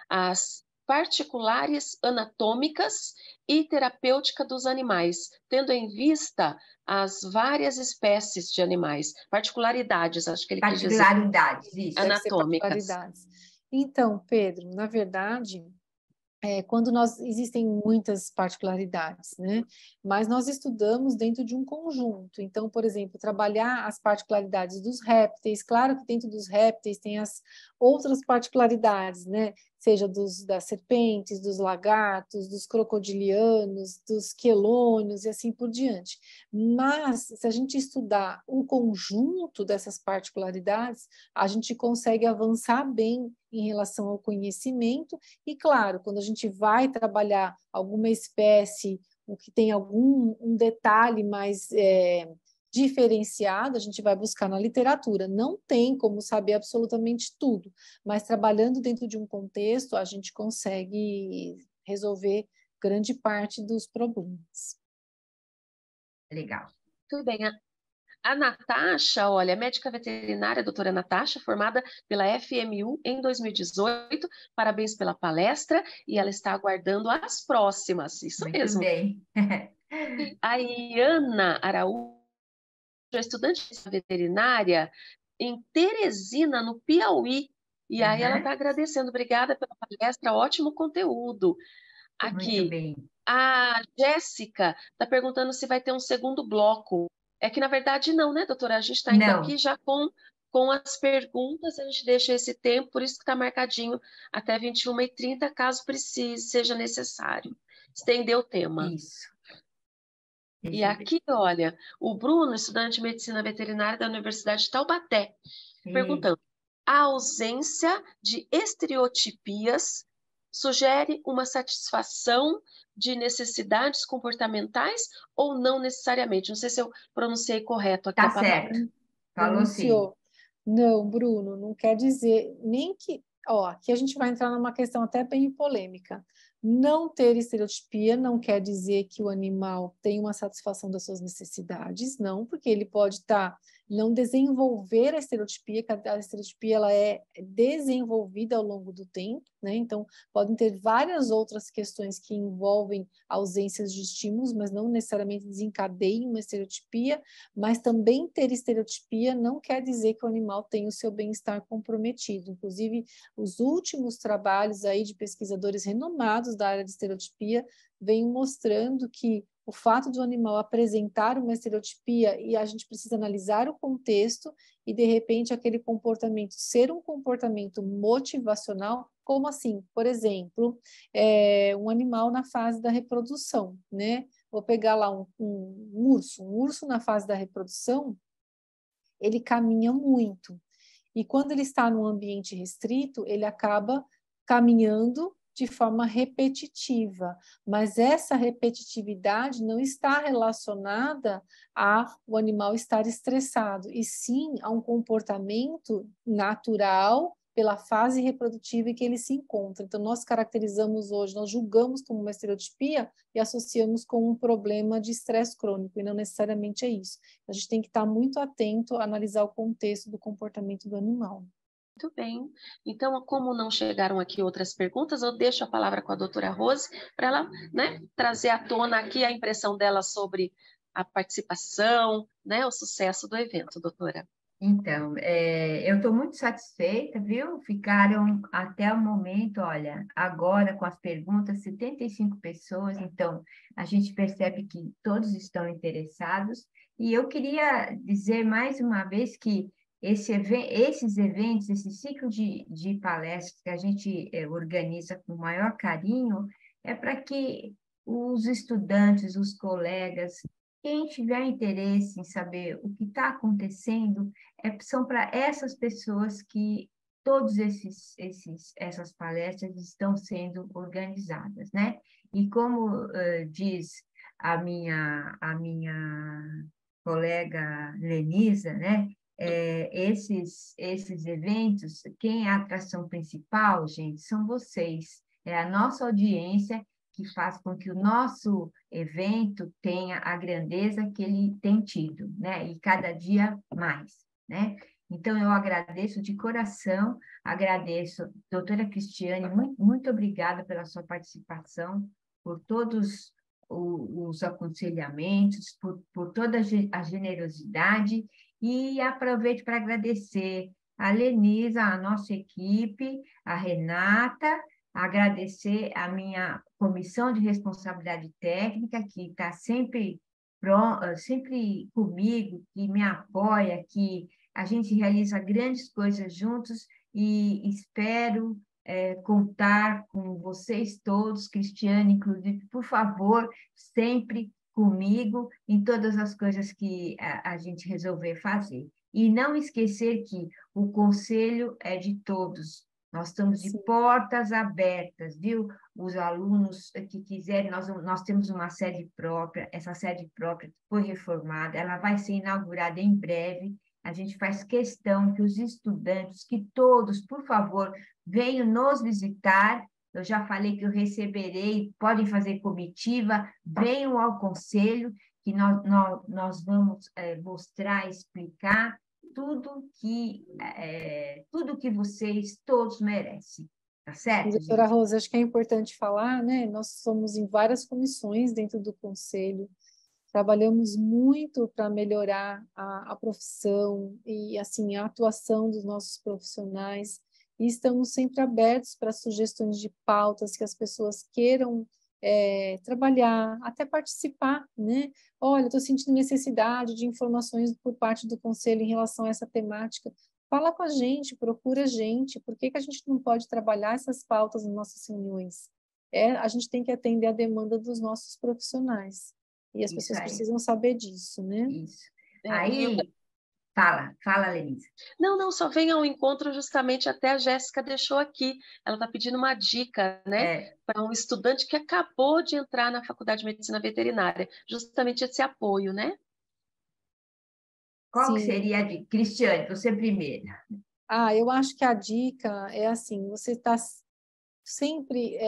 as particulares anatômicas e terapêutica dos animais, tendo em vista as várias espécies de animais, particularidades, acho que ele quis dizer. Particularidades, isso. Anatômicas. Então, Pedro, na verdade, quando existem muitas particularidades, né? Mas nós estudamos dentro de um conjunto. Então, por exemplo, trabalhar as particularidades dos répteis, claro que dentro dos répteis tem as outras particularidades, né? Seja das serpentes, dos lagartos, dos crocodilianos, dos quelônios e assim por diante. Mas, se a gente estudar o conjunto dessas particularidades, a gente consegue avançar bem em relação ao conhecimento e, claro, quando a gente vai trabalhar alguma espécie, o que tem um detalhe mais diferenciado, a gente vai buscar na literatura. Não tem como saber absolutamente tudo, mas trabalhando dentro de um contexto, a gente consegue resolver grande parte dos problemas. Legal. Tudo bem. A Natasha, olha, médica veterinária, doutora Natasha, formada pela FMU em 2018. Parabéns pela palestra e ela está aguardando as próximas. Isso muito mesmo. Bem. A Iana Araújo, estudante de veterinária em Teresina, no Piauí. E aí ela está agradecendo. Obrigada pela palestra, ótimo conteúdo. Aqui, muito bem. A Jéssica está perguntando se vai ter um segundo bloco. É que, na verdade, não, né, doutora? A gente está indo aqui já com as perguntas, a gente deixa esse tempo, por isso que está marcadinho até 21h30, caso precise, seja necessário. Estender o tema. Isso. E aqui, olha, o Bruno, estudante de medicina veterinária da Universidade de Taubaté, perguntando: a ausência de estereotipias sugere uma satisfação de necessidades comportamentais ou não necessariamente? Não sei se eu pronunciei correto aqui a palavra. Certo. Falou sim. Não, Bruno, não quer dizer nem que aqui a gente vai entrar numa questão até bem polêmica. Não ter estereotipia não quer dizer que o animal tem uma satisfação das suas necessidades, não, porque ele pode não desenvolver a estereotipia, que a estereotipia ela é desenvolvida ao longo do tempo, né? Então, podem ter várias outras questões que envolvem ausências de estímulos, mas não necessariamente desencadeiam uma estereotipia, mas também ter estereotipia não quer dizer que o animal tem o seu bem-estar comprometido. Inclusive, os últimos trabalhos aí de pesquisadores renomados da área de estereotipia vêm mostrando que o fato do animal apresentar uma estereotipia e a gente precisa analisar o contexto e, de repente, aquele comportamento ser um comportamento motivacional, como assim? Por exemplo, um animal na fase da reprodução, né? Vou pegar lá um urso na fase da reprodução, ele caminha muito. E quando ele está num ambiente restrito, ele acaba caminhando de forma repetitiva, mas essa repetitividade não está relacionada ao animal estar estressado, e sim a um comportamento natural pela fase reprodutiva em que ele se encontra. Então, nós caracterizamos hoje, nós julgamos como uma estereotipia e associamos com um problema de estresse crônico, e não necessariamente é isso. A gente tem que estar muito atento a analisar o contexto do comportamento do animal. Muito bem. Então, como não chegaram aqui outras perguntas, eu deixo a palavra com a doutora Rose para ela, né, trazer à tona aqui a impressão dela sobre a participação, né, o sucesso do evento, doutora. Então, eu estou muito satisfeita, viu? Ficaram até o momento, olha, agora com as perguntas, 75 pessoas, então a gente percebe que todos estão interessados. E eu queria dizer mais uma vez que esses eventos, esse ciclo de palestras que a gente organiza com o maior carinho, é para que os estudantes, os colegas, quem tiver interesse em saber o que está acontecendo, são para essas pessoas que todas essas palestras estão sendo organizadas, né? E como diz a minha colega Lenisa, né? Esses eventos, quem é a atração principal, gente, são vocês, é a nossa audiência que faz com que o nosso evento tenha a grandeza que ele tem tido, né? E cada dia mais, né? Então, eu agradeço de coração, agradeço, doutora Cristiane, muito, muito obrigada pela sua participação, por todos os aconselhamentos, por toda a generosidade, e aproveito para agradecer a Lenisa, a nossa equipe, a Renata, agradecer a minha comissão de responsabilidade técnica, que está sempre comigo, que me apoia, que a gente realiza grandes coisas juntos, e espero contar com vocês todos, Cristiane, inclusive, por favor, sempre comigo em todas as coisas que a gente resolver fazer. E não esquecer que o conselho é de todos. Nós estamos de portas abertas, viu? Os alunos que quiserem, nós temos uma sede própria, essa sede própria foi reformada, ela vai ser inaugurada em breve. A gente faz questão que os estudantes, que todos, por favor, venham nos visitar. Eu já falei que eu receberei, podem fazer comitiva, venham ao conselho, que nós vamos mostrar, explicar tudo que vocês todos merecem, tá certo, doutora gente? Rosa, acho que é importante falar, né? Nós somos em várias comissões dentro do Conselho, trabalhamos muito para melhorar a profissão e, assim, a atuação dos nossos profissionais, e estamos sempre abertos para sugestões de pautas que as pessoas queiram trabalhar, até participar, né? Olha, estou sentindo necessidade de informações por parte do Conselho em relação a essa temática. Fala com a gente, procura a gente. Por que a gente não pode trabalhar essas pautas nas nossas reuniões? A gente tem que atender a demanda dos nossos profissionais. E as pessoas precisam saber disso, né? Isso. Aí, fala, Lenisa. Não, só vem ao encontro justamente até a Jéssica deixou aqui. Ela está pedindo uma dica, né? Para um estudante que acabou de entrar na Faculdade de Medicina Veterinária. Justamente esse apoio, né? Qual que seria a dica? Cristiane, você primeiro. Eu acho que a dica é assim, você está sempre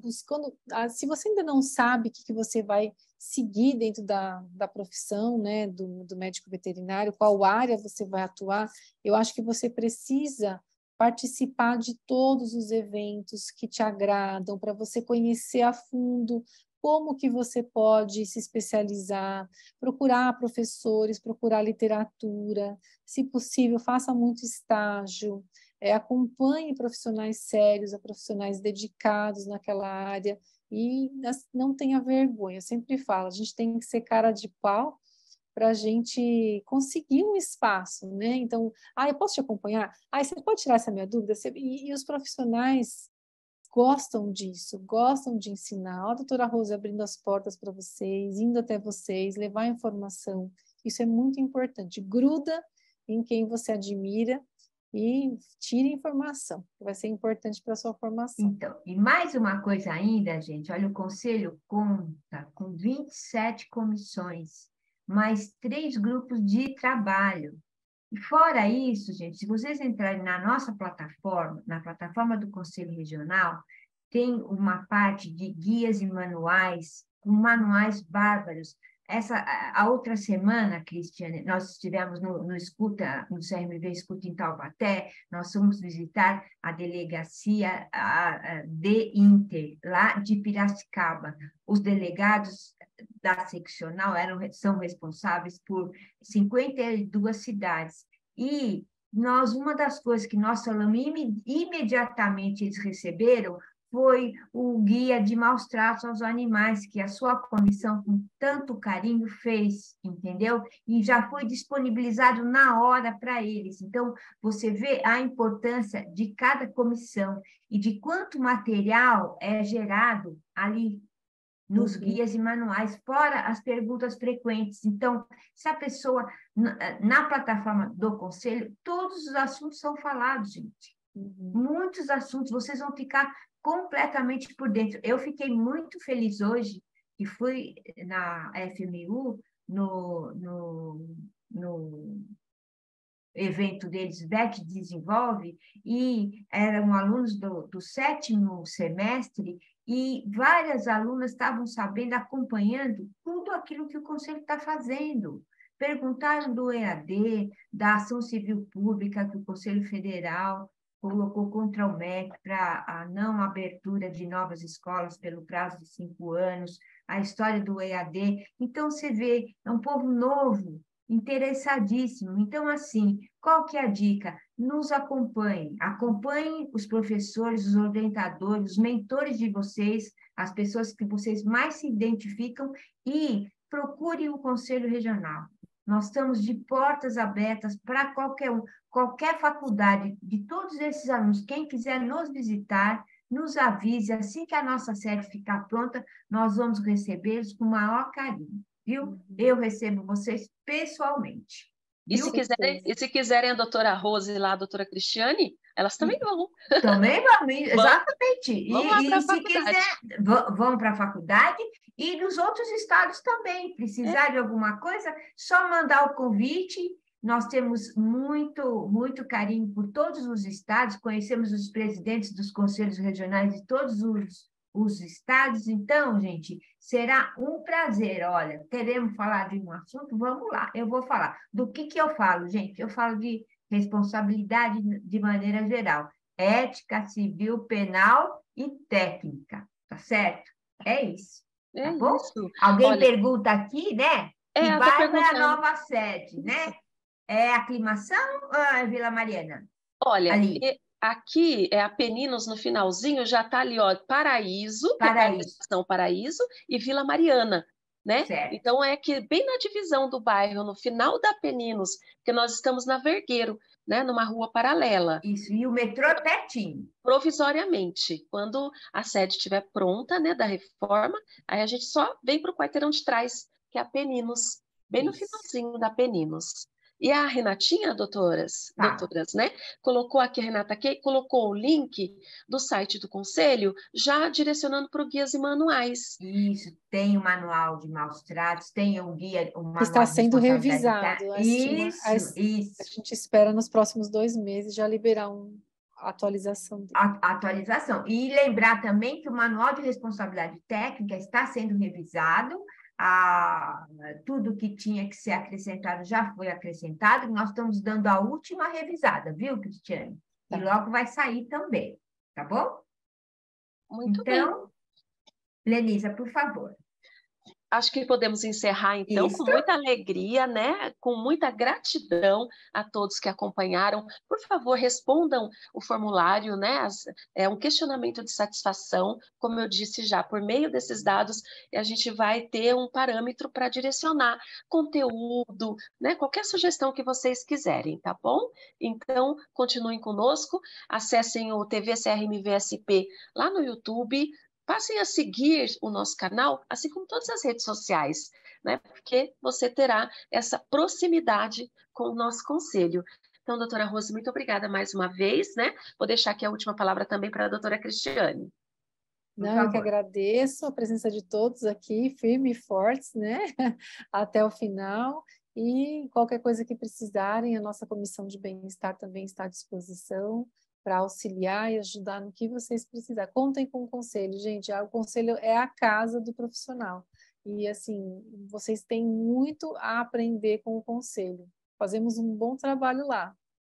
buscando... se você ainda não sabe o que você vai seguir dentro da profissão, né, do médico veterinário, qual área você vai atuar, eu acho que você precisa participar de todos os eventos que te agradam, para você conhecer a fundo como que você pode se especializar, procurar professores, procurar literatura, se possível, faça muito estágio, acompanhe profissionais sérios, profissionais dedicados naquela área, e não tenha vergonha. Eu sempre falo, a gente tem que ser cara de pau para a gente conseguir um espaço, né? Então, eu posso te acompanhar? Você pode tirar essa minha dúvida? E os profissionais gostam disso, gostam de ensinar. A doutora Rose abrindo as portas para vocês, indo até vocês, levar informação. Isso é muito importante. Gruda em quem você admira e tire informação, que vai ser importante para a sua formação. Então, e mais uma coisa ainda, gente, olha, o Conselho conta com 27 comissões, mais 3 grupos de trabalho. E fora isso, gente, se vocês entrarem na nossa plataforma, na plataforma do Conselho Regional, tem uma parte de guias e manuais, com manuais bárbaros. A outra semana, Cristiane, nós estivemos no CRMV Escuta em Taubaté, nós fomos visitar a delegacia de Inter, lá de Piracicaba. Os delegados da seccional são responsáveis por 52 cidades. E uma das coisas que nós falamos imediatamente eles receberam foi o guia de maus tratos aos animais, que a sua comissão, com tanto carinho, fez, entendeu? E já foi disponibilizado na hora para eles. Então, você vê a importância de cada comissão e de quanto material é gerado ali nos guias e manuais, fora as perguntas frequentes. Então, se a pessoa, na plataforma do Conselho, todos os assuntos são falados, gente. Muitos assuntos, vocês vão ficar completamente por dentro. Eu fiquei muito feliz hoje, que fui na FMU, no evento deles, VET Desenvolve, e eram alunos do 7º semestre, e várias alunas estavam sabendo, acompanhando tudo aquilo que o Conselho está fazendo. Perguntaram do EAD, da ação civil pública que o Conselho Federal colocou contra o MEC para a não abertura de novas escolas pelo prazo de 5 anos, a história do EAD. Então, você vê, é um povo novo, interessadíssimo. Então, assim, qual que é a dica? Nos acompanhem os professores, os orientadores, os mentores de vocês, as pessoas que vocês mais se identificam, e procurem o Conselho Regional. Nós estamos de portas abertas para qualquer faculdade, de todos esses alunos. Quem quiser nos visitar, nos avise. Assim que a nossa sede ficar pronta, nós vamos recebê-los com o maior carinho, viu? Eu recebo vocês pessoalmente. E se quiserem a doutora Rose e lá a doutora Cristiane, elas também vão. Também vão, exatamente. Vamos lá e se quiser, vão para a faculdade, e nos outros estados também. Precisar de alguma coisa, só mandar o convite. Nós temos muito, muito carinho por todos os estados, conhecemos os presidentes dos conselhos regionais de todos os estados. Então, gente, será um prazer. Olha, queremos falar de um assunto? Vamos lá, eu vou falar. Do que eu falo, gente? Eu falo de responsabilidade de maneira geral. Ética, civil, penal e técnica, tá certo? É isso, tá bom? Isso. Alguém pergunta aqui, né? Que bairro é a nova sede, né? É Aclimação ou é Vila Mariana? Olha, aqui é Apeninos no finalzinho, já está ali, ó, Paraíso, que é a estação Paraíso, e Vila Mariana, né? Certo. Então é que bem na divisão do bairro, no final da Apeninos, porque nós estamos na Vergueiro, né? Numa rua paralela. Isso, e o metrô é pertinho. Provisoriamente, quando a sede estiver pronta, né, da reforma, aí a gente só vem para o quarteirão de trás, que é Apeninos, bem no finalzinho da Apeninos. E a Renatinha, doutoras, né? Colocou aqui, a Renata Key, colocou o link do site do Conselho, já direcionando para o Guias e Manuais. Isso, tem o manual de maus tratos, tem o guia, o manual Está de sendo responsabilidade. revisado. Isso. A gente espera nos próximos 2 meses já liberar a atualização dele. A atualização. E lembrar também que o manual de responsabilidade técnica está sendo revisado, tudo que tinha que ser acrescentado já foi acrescentado, nós estamos dando a última revisada, viu, Cristiane? Tá. E logo vai sair também, tá bom? Muito bem. Então, Lenisa, por favor. Acho que podemos encerrar, então, com muita alegria, né? Com muita gratidão a todos que acompanharam. Por favor, respondam o formulário, né? É um questionamento de satisfação, como eu disse já, por meio desses dados, a gente vai ter um parâmetro para direcionar conteúdo, né? Qualquer sugestão que vocês quiserem, tá bom? Então, continuem conosco, acessem o TV CRMVSP lá no YouTube, passem a seguir o nosso canal, assim como todas as redes sociais, né? Porque você terá essa proximidade com o nosso conselho. Então, doutora Rose, muito obrigada mais uma vez, né? Vou deixar aqui a última palavra também para a doutora Cristiane. Não, eu que agradeço a presença de todos aqui, firme e fortes, né? Até o final. E qualquer coisa que precisarem, a nossa comissão de bem-estar também está à disposição para auxiliar e ajudar no que vocês precisarem. Contem com o conselho, gente. O conselho é a casa do profissional. E, assim, vocês têm muito a aprender com o conselho. Fazemos um bom trabalho lá.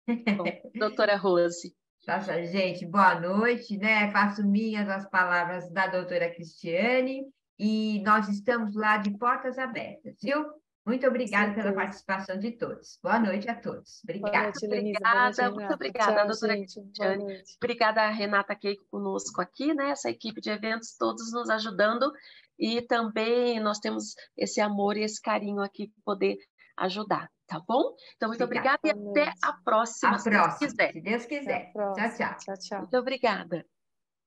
Bom, doutora Rose. Nossa, gente, boa noite, né? Faço minhas as palavras da doutora Cristiane e nós estamos lá de portas abertas, viu? Muito obrigada pela participação de todos. Boa noite a todos. Obrigada. Boa noite, Lenisa. Boa noite, Renata. Muito obrigada, tchau, doutora gente. Cristiane. Obrigada a Renata Keiko conosco aqui, né? Essa equipe de eventos, todos nos ajudando. E também nós temos esse amor e esse carinho aqui para poder ajudar, tá bom? Então, muito obrigada e até a próxima, se Deus quiser. Tchau, tchau. Tchau. Tchau, tchau. Muito obrigada.